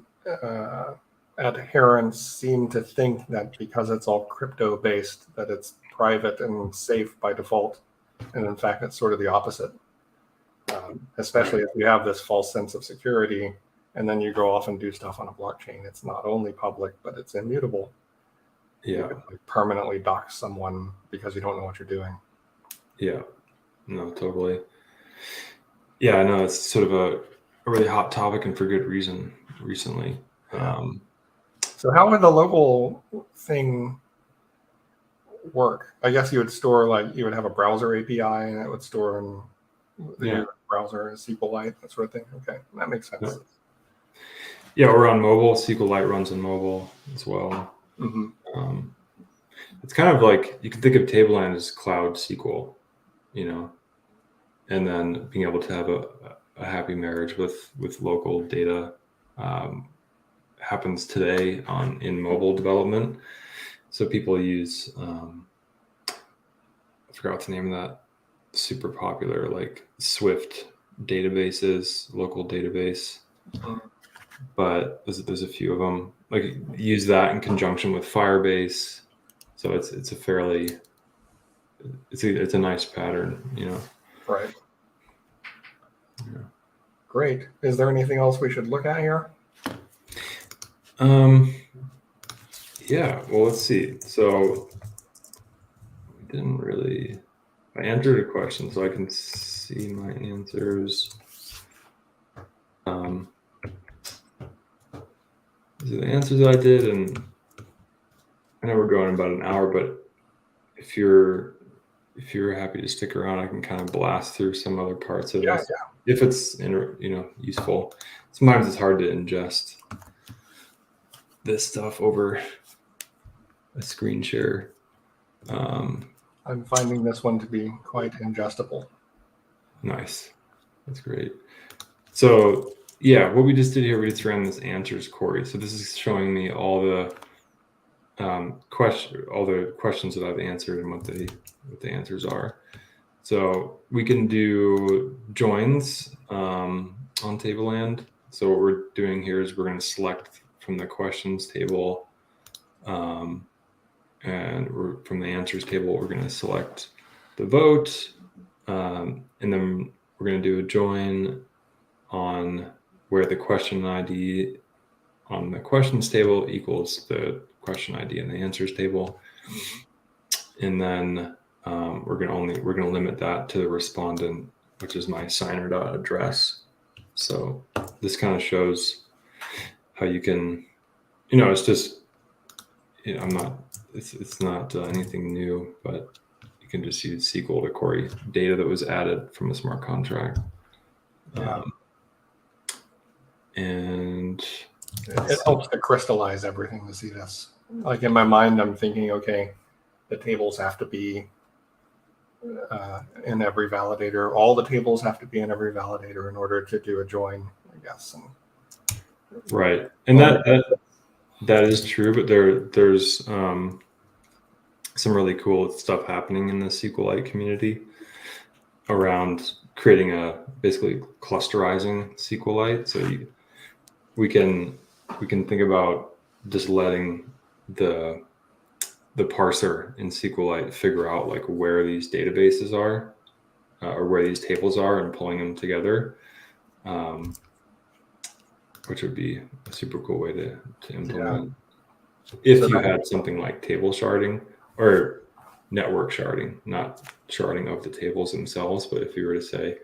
adherents seem to think that because it's all crypto based, that it's private and safe by default. And in fact, it's sort of the opposite. Especially if you have this false sense of security, and then you go off and do stuff on a blockchain. It's not only public, but it's immutable. Yeah. You could permanently dox someone because you don't know what you're doing. Yeah. No, totally. Yeah, I know it's sort of a really hot topic, and for good reason recently. Yeah. So how would the local thing work? I guess you would have a browser API and it would store in the browser as SQLite, that sort of thing. Okay, that makes sense. Yeah, we're on mobile. SQLite runs on mobile as well. Mm-hmm. It's kind of like, you can think of Tableland as cloud SQL, and then being able to have a happy marriage with local data happens today in mobile development. So people use, I forgot the name of that super popular, like Swift databases, local database. But there's a few of them. Like, use that in conjunction with Firebase. So it's a nice pattern, Right. Yeah. Great. Is there anything else we should look at here? Yeah. Well, let's see. So I answered a question, so I can see my answers. These are the answers I did, and I know we're going about an hour, but if you're happy to stick around, I can kind of blast through some other parts of this. If it's useful. Sometimes it's hard to ingest this stuff over a screen share. I'm finding this one to be quite ingestible. Nice. That's great. So yeah, what we just did here, we just ran this answers query. So this is showing me all the questions that I've answered and what the answers are. So we can do joins on Tableland. So what we're doing here is we're going to select from the questions table, and from the answers table, we're going to select the vote, and then we're going to do a join on where the question ID on the questions table equals the question ID in the answers table. And then we're going to limit that to the respondent, which is my signer.address. So this kind of shows how you can, it's just, I'm not, it's not anything new, but you can just use SQL to query data that was added from a smart contract. Yeah. And it helps to crystallize everything to see this. Like in my mind, I'm thinking, okay, the tables have to be in every validator. All the tables have to be in every validator in order to do a join, I guess. And right. And that is true, but there's some really cool stuff happening in the SQLite community around creating basically clusterizing Sqlite. So we can think about just letting the parser in SQLite figure out like where these databases are or where these tables are and pulling them together, which would be a super cool way to implement. If you had something like table sharding or network sharding, not sharding of the tables themselves, but if you were to say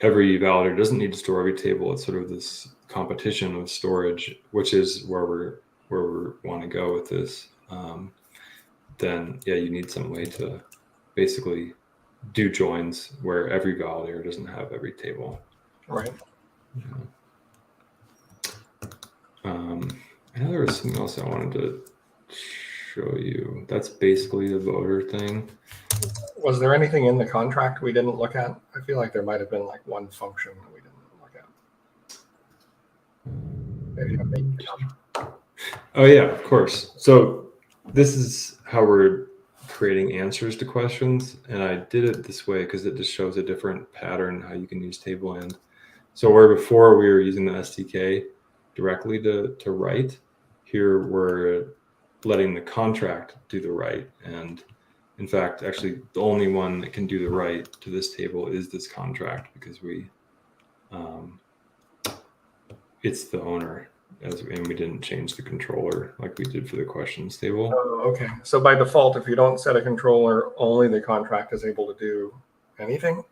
every validator doesn't need to store every table, it's sort of this competition of storage, which is where we want to go with this. Then yeah, you need some way to basically do joins where every validator doesn't have every table. Right. I know there was something else I wanted to show you. That's basically the voter thing. Was there anything in the contract we didn't look at? I feel like there might have been like one function that we didn't look at. Maybe I'm making it up. Oh yeah, of course. So this is how we're creating answers to questions, and I did it this way because it just shows a different pattern how you can use Tableland. So where before we were using the SDK directly to write, here we're letting the contract do the write. And in fact, actually the only one that can do the write to this table is this contract because it's the owner, and we didn't change the controller like we did for the questions table. Oh, okay. So by default, if you don't set a controller, only the contract is able to do anything?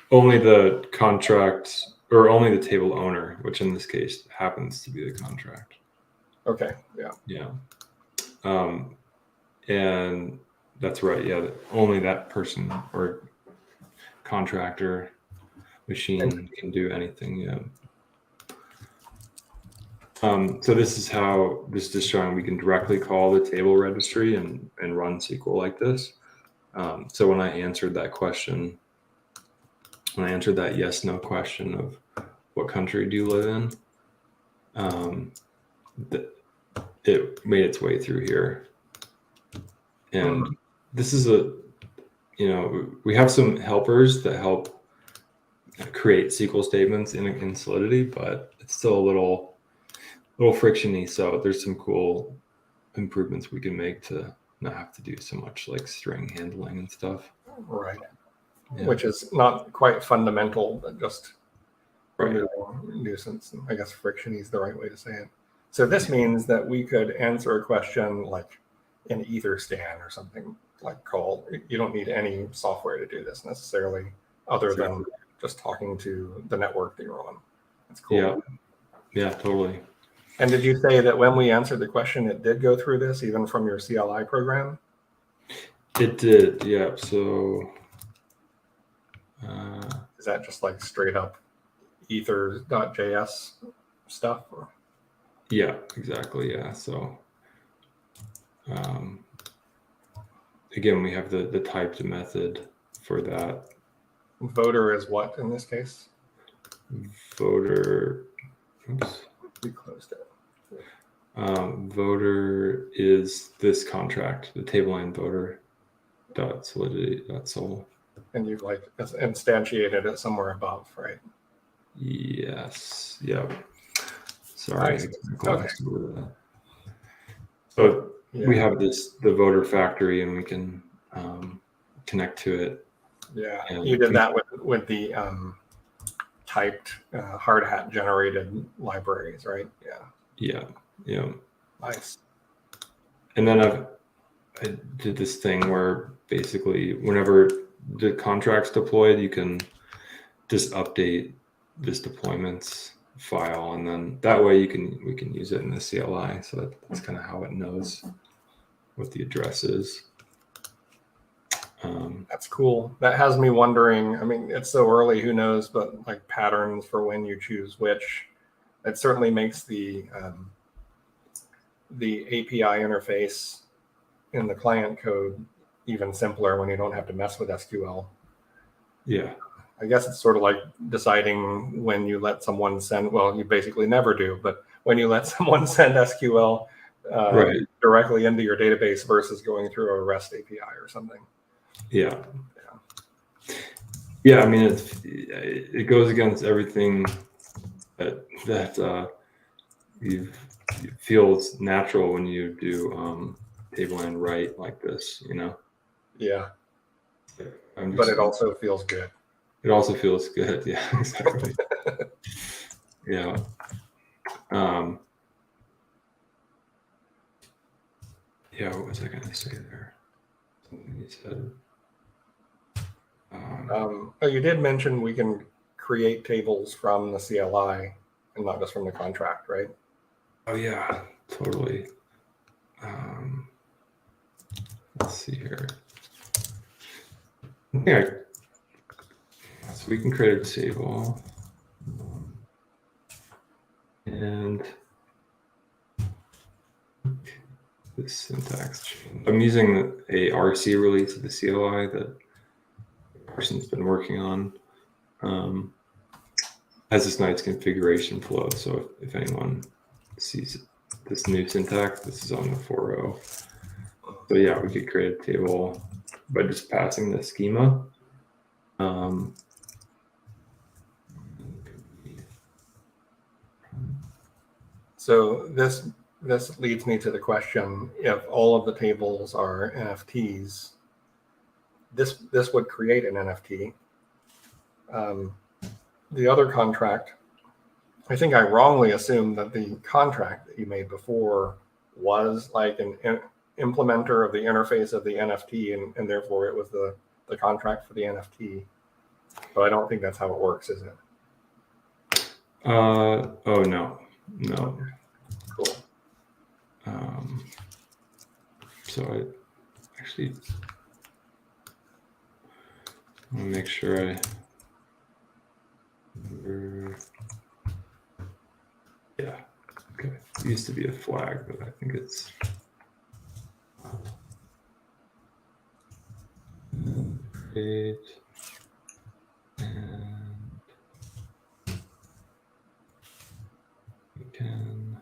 Only the contract, or only the table owner, which in this case happens to be the contract. Okay, yeah. Yeah. And that's right. Yeah, only that person or contractor machine can do anything. Yeah. So this is how this is showing we can directly call the table registry and run SQL like this. So when I answered that question, when I answered that yes/no question of what country do you live in, it made its way through here. And this is we have some helpers that help create SQL statements in Solidity, but it's still a little frictiony. So there's some cool improvements we can make to not have to do so much like string handling and stuff. Right. Yeah. Which is not quite fundamental, but just right. Nuisance. I guess frictiony is the right way to say it. So this means that we could answer a question like in either scan or something like call. You don't need any software to do this necessarily other than just talking to the network that you're on. That's cool. Yeah. Yeah, totally. And did you say that when we answered the question, it did go through this even from your CLI program? It did, yeah. So is that just like straight up ether.js stuff? Or? Yeah, exactly. Yeah. So again, we have the typed method for that. Voter is what in this case? Voter. Oops. We closed it. Voter is this contract, the Tableland voter.solidity.sol. And you've like instantiated it somewhere above, right? Yes. Yep. Sorry. Okay. So we have the voter factory, and we can connect to it. Yeah, you did that with the typed hard hat generated libraries, right? Yeah. Yeah. Yeah. Nice. And then I did this thing where basically whenever the contract's deployed, you can just update this deployments file, and then that way we can use it in the CLI. So that's kind of how it knows what the address is. That's cool. That has me wondering. I mean, it's so early, who knows? But like patterns for when you choose which, it certainly makes the API interface in the client code even simpler when you don't have to mess with SQL. Yeah. I guess it's sort of like deciding when you let someone send, well, you basically never do, but when you let someone send SQL Right. directly into your database versus going through a REST API or something. Yeah. Yeah. I mean, it goes against everything that you feels natural when you do Tableland write like this, you know? Yeah. But it also feels good. It also feels good. Yeah, exactly. Yeah. Yeah, what was I going to say there? Something you said. You did mention we can create tables from the CLI and not just from the contract, right? Oh yeah, totally. Let's see here. So we can create a table, and this syntax change. I'm using a RC release of the CLI that the person's been working on. Has this nice configuration flow. So if anyone sees this new syntax, this is on the 4.0. So yeah, we could create a table by just passing the schema. So this leads me to the question: if all of the tables are NFTs, this would create an NFT. The other contract, I think I wrongly assumed that the contract that you made before was like an implementer of the interface of the NFT, and therefore it was the contract for the NFT. But I don't think that's how it works, is it? Oh no. Cool. So I actually want to make sure I remember. Yeah. Okay. It used to be a flag, but I think it's create and we can.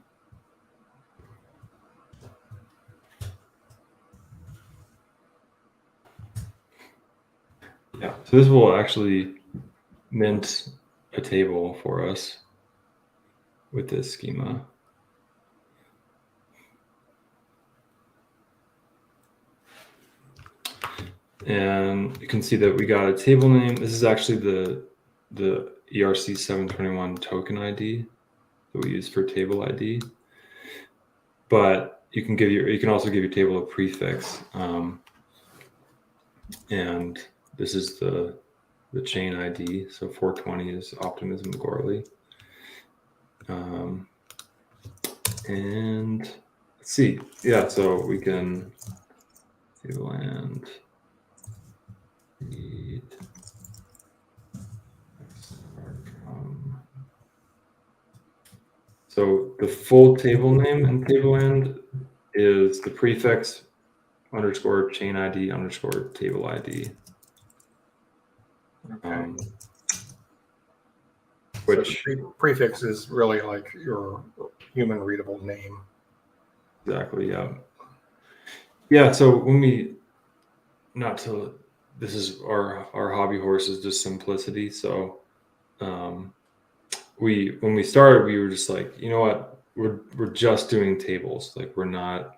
Yeah, so this will actually mint a table for us with this schema. And you can see that we got a table name. This is actually the ERC 721 token ID that we use for table ID. But you can also give your table a prefix. And this is the chain ID. So 420 is Optimism Gorley. And let's see. Yeah, so we can Tableland read. So the full table name in Tableland is the prefix _ chain ID _ table ID. Okay. Which so the prefix is really like your human readable name. Exactly. Yeah. Yeah. So when this is our hobby horse is just simplicity. So when we started, we were just like, you know what, we're just doing tables. Like we're not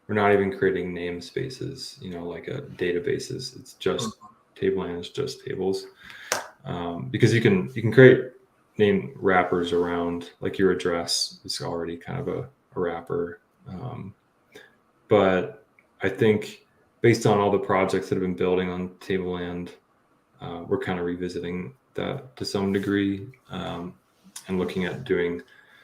even creating namespaces, like a databases. It's just Tableland is just tables. Because you can create name wrappers around, like your address is already kind of a wrapper. But I think based on all the projects that have been building on Tableland, we're kind of revisiting that to some degree. and looking at doing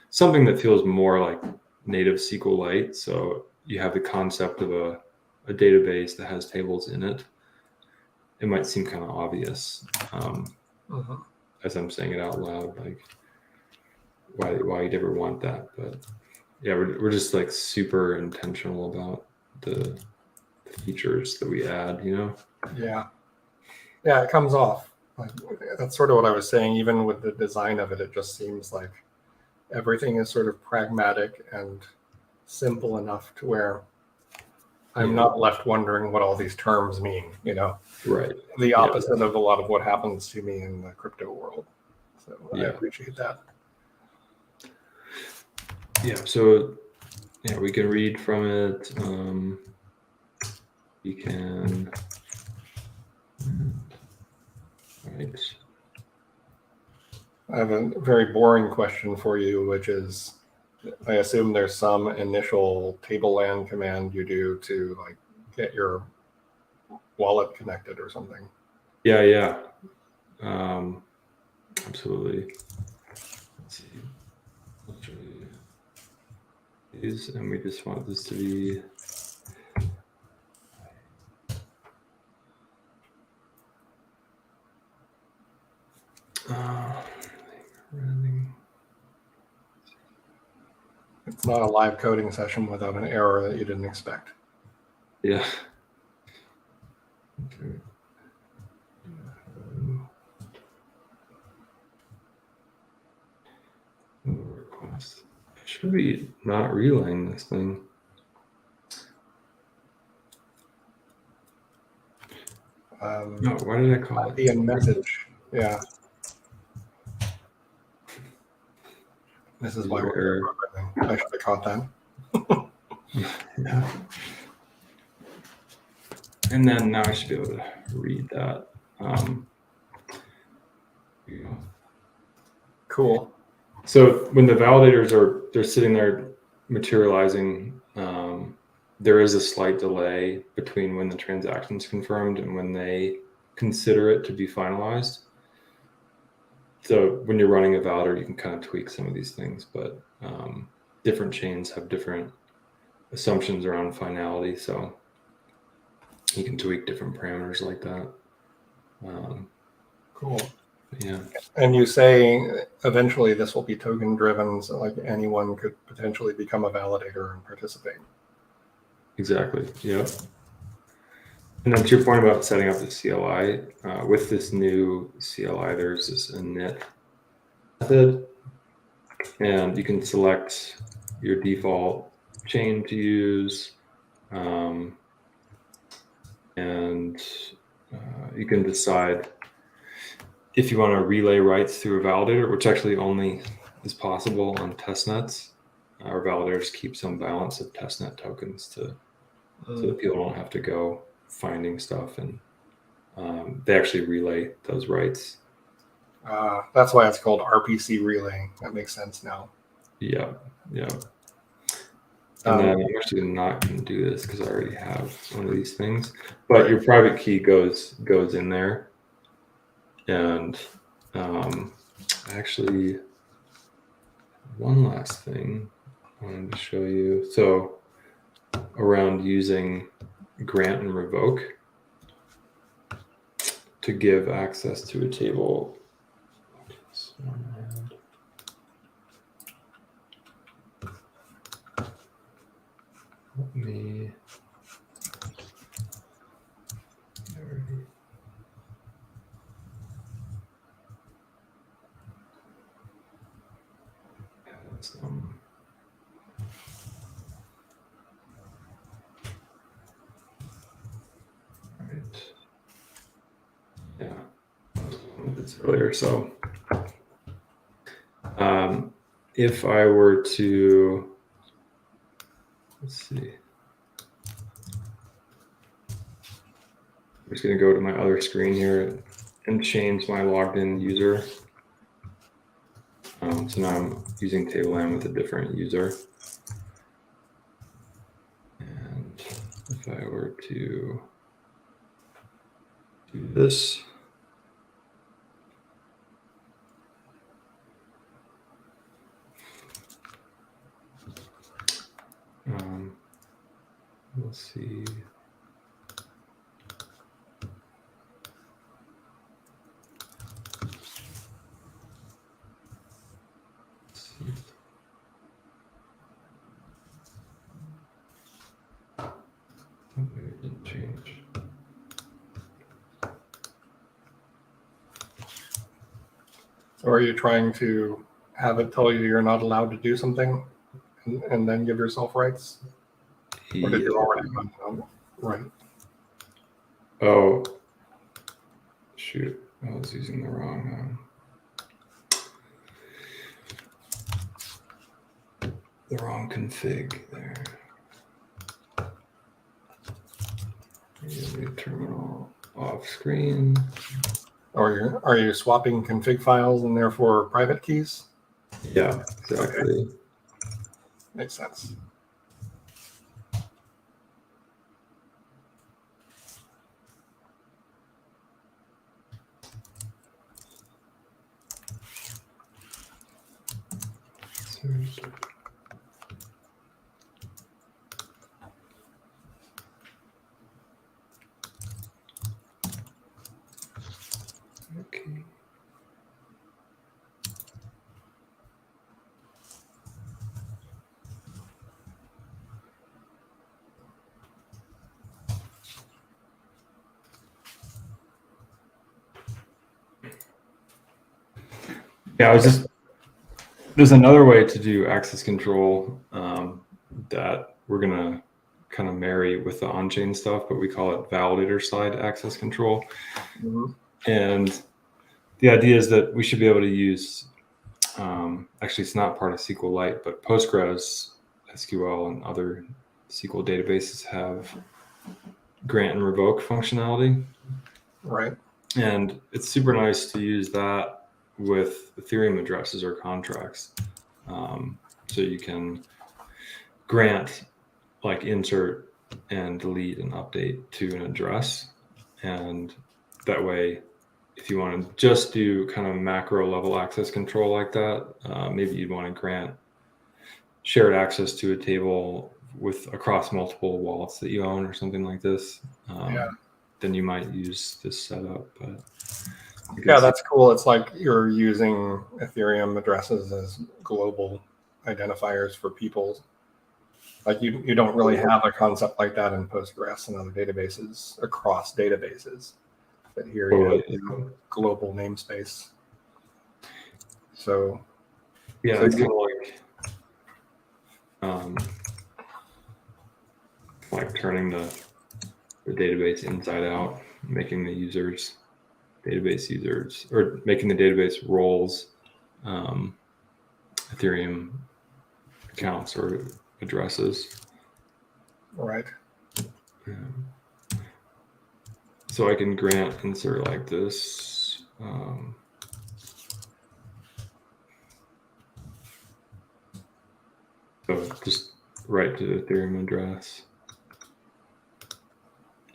something that feels more like native SQLite. So you have the concept of a database that has tables in it. It might seem kind of obvious as I'm saying it out loud, like why you'd ever want that. But yeah, we're just like super intentional about the features that we add, you know? Yeah. Yeah, it comes off. Like, that's sort of what I was saying. Even with the design of it, it just seems like everything is sort of pragmatic and simple enough to where I'm not left wondering what all these terms mean, you know? Right. The opposite of a lot of what happens to me in the crypto world. So I appreciate that. Yeah, so yeah, we can read from it. You can, right. I have a very boring question for you, which is, I assume there's some initial Tableland command you do to like get your wallet connected or something. Yeah. Absolutely. Let's see. I'll show you these, and we just want this to be running. It's not a live coding session without an error that you didn't expect. Yeah. Okay. Request. I should be not relaying this thing. No, why did I call ID and message. Yeah. This is why we're programming. I should have caught that. Yeah. And then now I should be able to read that. Cool. So when the validators they're sitting there materializing, there is a slight delay between when the transaction is confirmed and when they consider it to be finalized. So when you're running a validator, you can kind of tweak some of these things, but different chains have different assumptions around finality. So you can tweak different parameters like that. Cool. Yeah. And you say eventually this will be token driven, so like anyone could potentially become a validator and participate. Exactly. Yeah. And then to your point about setting up the CLI, with this new CLI, there's this init method, and you can select your default chain to use, and you can decide if you want to relay writes through a validator, which actually only is possible on testnets. Our validators keep some balance of testnet tokens so that people don't have to go finding stuff, and they actually relay those writes. That's why it's called RPC relay. That makes sense now. Yeah. And then I'm actually not going to do this because I already have one of these things. But your private key goes in there, and actually, one last thing I wanted to show you. So around using grant and revoke to give access to a table. Let me. Right. Yeah, it's earlier. So, if I were to, let's see. I'm just going to go to my other screen here and change my logged in user. So now I'm using Tableland with a different user. And if I were to do this, Let's see. It didn't change. So are you trying to have it tell you you're not allowed to do something and then give yourself rights? Or did you already right? Oh, shoot. I was using the wrong config there. Maybe terminal off screen. Are you swapping config files and therefore private keys? Yeah, exactly. Okay. Makes sense. Okay. Yeah, there's another way to do access control that we're gonna kind of marry with the on-chain stuff, but we call it validator side access control. Mm-hmm. And the idea is that we should be able to use, actually it's not part of SQLite, but Postgres, SQL, and other SQL databases have grant and revoke functionality. Right. And it's super nice to use that with Ethereum addresses or contracts. So you can grant, like insert and delete and update to an address. And that way, if you want to just do kind of macro level access control like that, maybe you'd want to grant shared access to a table across multiple wallets that you own or something like this. Then you might use this setup. But yeah, that's cool. It's like you're using Ethereum addresses as global identifiers for people. Like you don't really have a concept like that in Postgres and other databases across databases. But here you have global namespace. So yeah, so it's kind of like turning the database inside out, making the database users, or making the database roles Ethereum accounts or addresses. Right. So I can grant insert like this. So just write to the Ethereum address.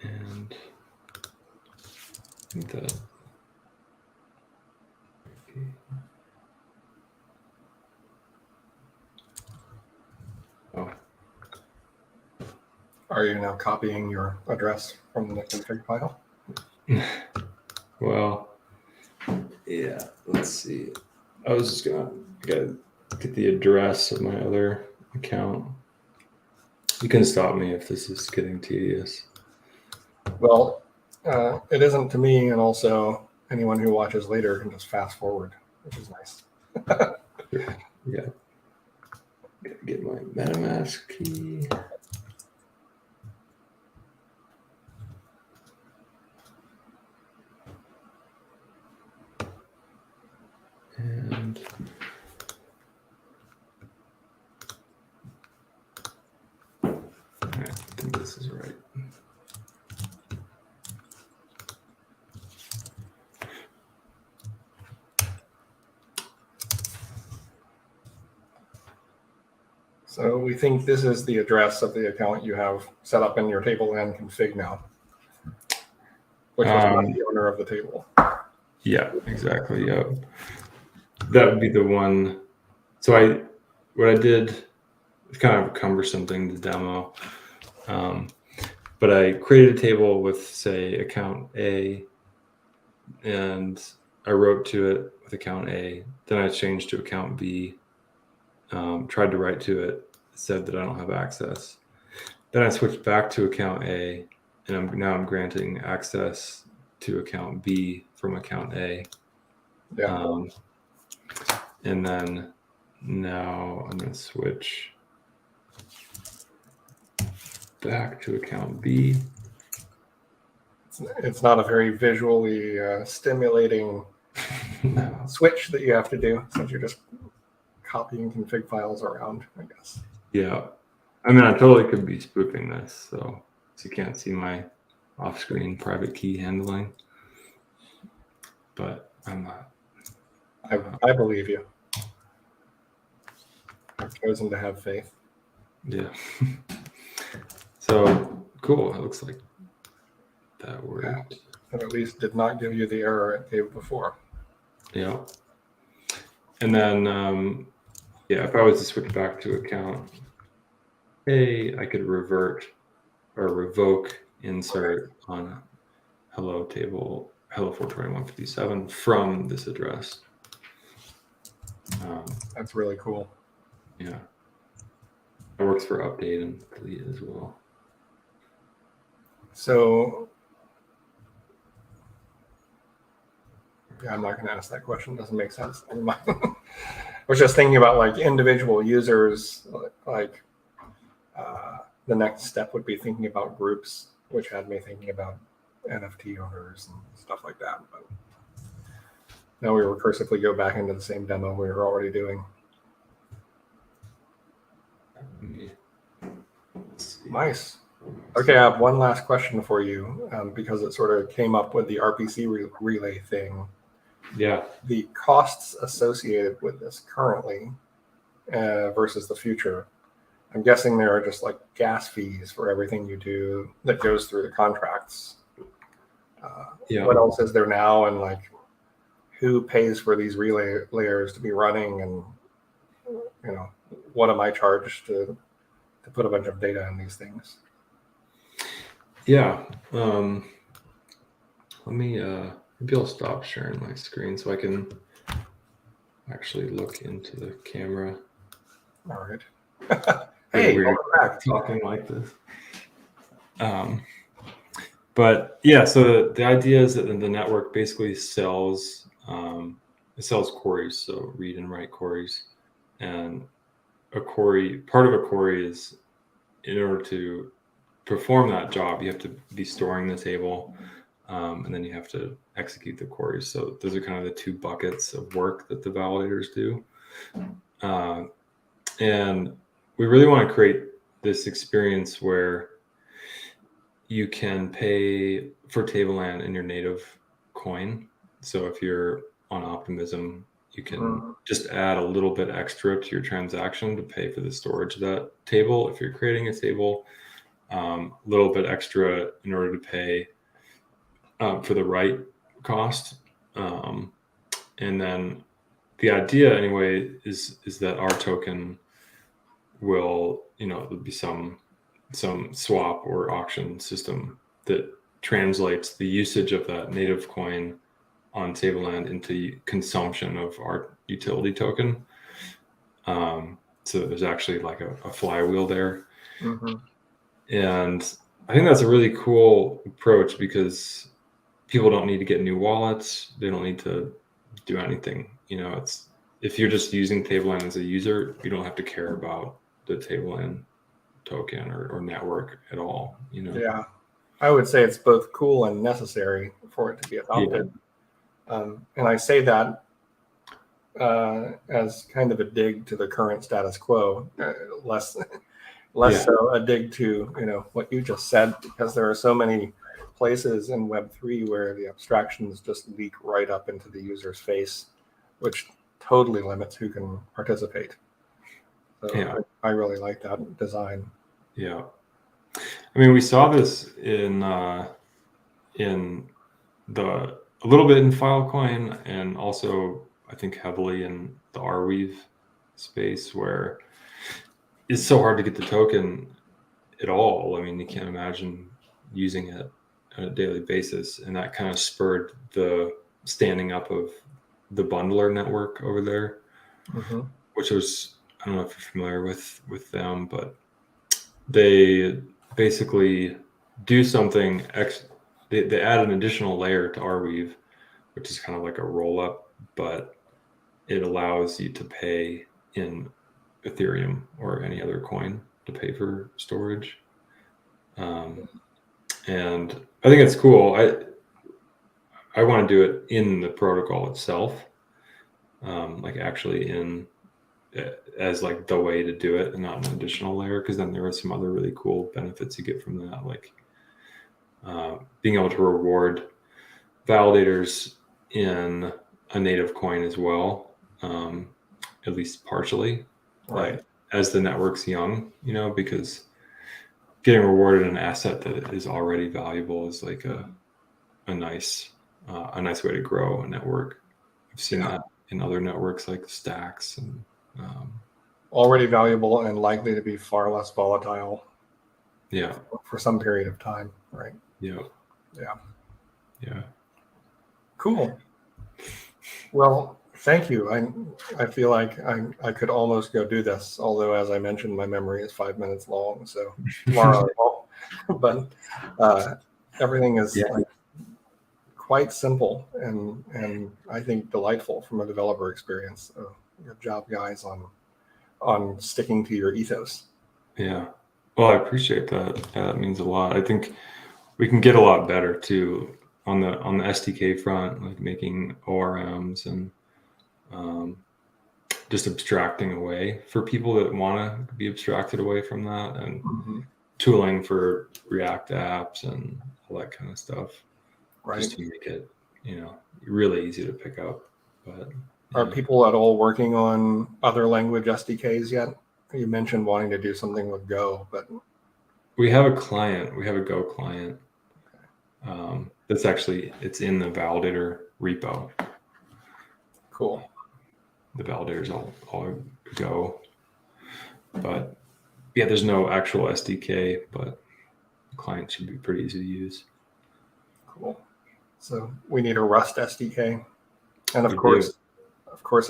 And I think that. Okay. Oh. Are you now copying your address from the config file? Well, yeah, let's see. I was just gotta get the address of my other account. You can stop me if this is getting tedious. Well, it isn't to me, and also anyone who watches later can just fast forward, which is nice. Sure. Yeah. Gotta get my MetaMask key. And I think this is right. So we think this is the address of the account you have set up in your Tableland config now, which was not the owner of the table. Yeah, exactly. Yeah, that would be the one. So what I did, it's kind of a cumbersome thing to demo. But I created a table with, say, account A, and I wrote to it with account A. Then I changed to account B, tried to write to it, said that I don't have access. Then I switched back to account A, and now I'm granting access to account B from account A. Yeah. And then now I'm going to switch back to account B. It's not a very visually stimulating switch that you have to do, since you're just copying config files around, I guess. Yeah. I mean, I totally could be spoofing this, so you can't see my off-screen private key handling. But I'm not. I believe you. I've chosen to have faith. Yeah. So cool. It looks like that worked. And at least did not give you the error it gave before. Yeah. And then, if I was to switch back to account A, I could revert or revoke insert on hello table, hello 421.57 from this address. That's really cool. Yeah. It works for update and delete as well. So, yeah, I'm not going to ask that question. It doesn't make sense. I was just thinking about like individual users, like the next step would be thinking about groups, which had me thinking about NFT owners and stuff like that. But now we recursively go back into the same demo we were already doing. Nice. Okay, I have one last question for you, because it sort of came up with the RPC relay thing. Yeah. The costs associated with this currently versus the future. I'm guessing there are just like gas fees for everything you do that goes through the contracts. What else is there now, and like who pays for these relay layers to be running, and what am I charged to put a bunch of data in these things? Yeah. Let me maybe I'll stop sharing my screen so I can actually look into the camera. All right. Hey, welcome back. Talking like this. But yeah, so the idea is that the network basically sells queries, so read and write queries, and part of a query is, in order to perform that job, you have to be storing the table, and then you have to execute the queries. So those are kind of the two buckets of work that the validators do. And we really want to create this experience where you can pay for Tableland in your native coin. So if you're on Optimism, you can just add a little bit extra to your transaction to pay for the storage of that table. If you're creating a table, a little bit extra in order to pay for the write cost. And then the idea anyway is that our token will, there'll be some swap or auction system that translates the usage of that native coin on Tableland into consumption of our utility token. So there's actually like a flywheel there. And I think that's a really cool approach, because people don't need to get new wallets. They don't need to do anything. If you're just using Tableland as a user, you don't have to care about the Tableland token or network at all. Yeah, I would say it's both cool and necessary for it to be adopted. And I say that as kind of a dig to the current status quo, less so a dig to what you just said, because there are so many places in Web3 where the abstractions just leak right up into the user's face, which totally limits who can participate. So I really like that design. Yeah, I mean, we saw this in a little bit in Filecoin, and also I think heavily in the Arweave space, where it's so hard to get the token at all. I mean, you can't imagine using it on a daily basis. And that kind of spurred the standing up of the bundler network over there, which was, I don't know if you're familiar with them, but they basically do something, they add an additional layer to Arweave, which is kind of like a roll up, but it allows you to pay in Ethereum or any other coin to pay for storage. And I think it's cool. I want to do it in the protocol itself, like actually in as like the way to do it and not an additional layer, because then there are some other really cool benefits you get from that, like being able to reward validators in a native coin as well, at least partially, Right. As the network's young, because getting rewarded an asset that is already valuable is like a nice way to grow a network. I've seen that in other networks like Stacks and already valuable and likely to be far less volatile. Yeah. For some period of time, right? Yeah. Cool. Well, thank you. I feel like I could almost go do this, although as I mentioned, my memory is 5 minutes long, so tomorrow I won't. But everything is like quite simple and I think delightful from a developer experience. So good job, guys, on sticking to your ethos. Yeah. Well, I appreciate that. That means a lot. I think we can get a lot better too on the SDK front, like making ORMs and just abstracting away for people that want to be abstracted away from that, and tooling for React apps and all that kind of stuff, just to make it, really easy to pick up. But are people at all working on other language SDKs yet? You mentioned wanting to do something with Go, but we have a client. We have a Go client. That's actually, it's in the Validator repo. Cool. The validators all Go, but yeah, there's no actual SDK, but the client should be pretty easy to use. Cool. So we need a Rust SDK, and of course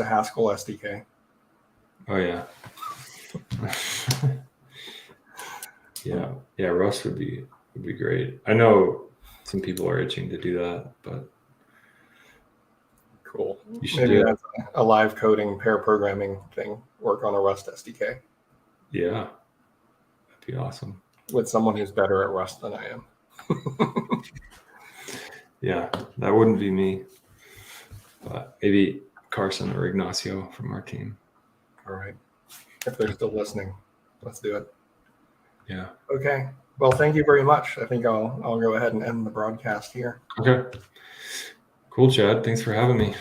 a Haskell SDK. Oh yeah. Yeah. Rust would be great. I know some people are itching to do that, but cool. You should do that's a live coding pair programming thing. Work on a Rust SDK. Yeah, that'd be awesome. With someone who's better at Rust than I am. Yeah, that wouldn't be me, but maybe Carson or Ignacio from our team. All right. If they're still listening, let's do it. Yeah. Okay. Well, thank you very much. I think I'll go ahead and end the broadcast here. Okay. Cool, Chad. Thanks for having me.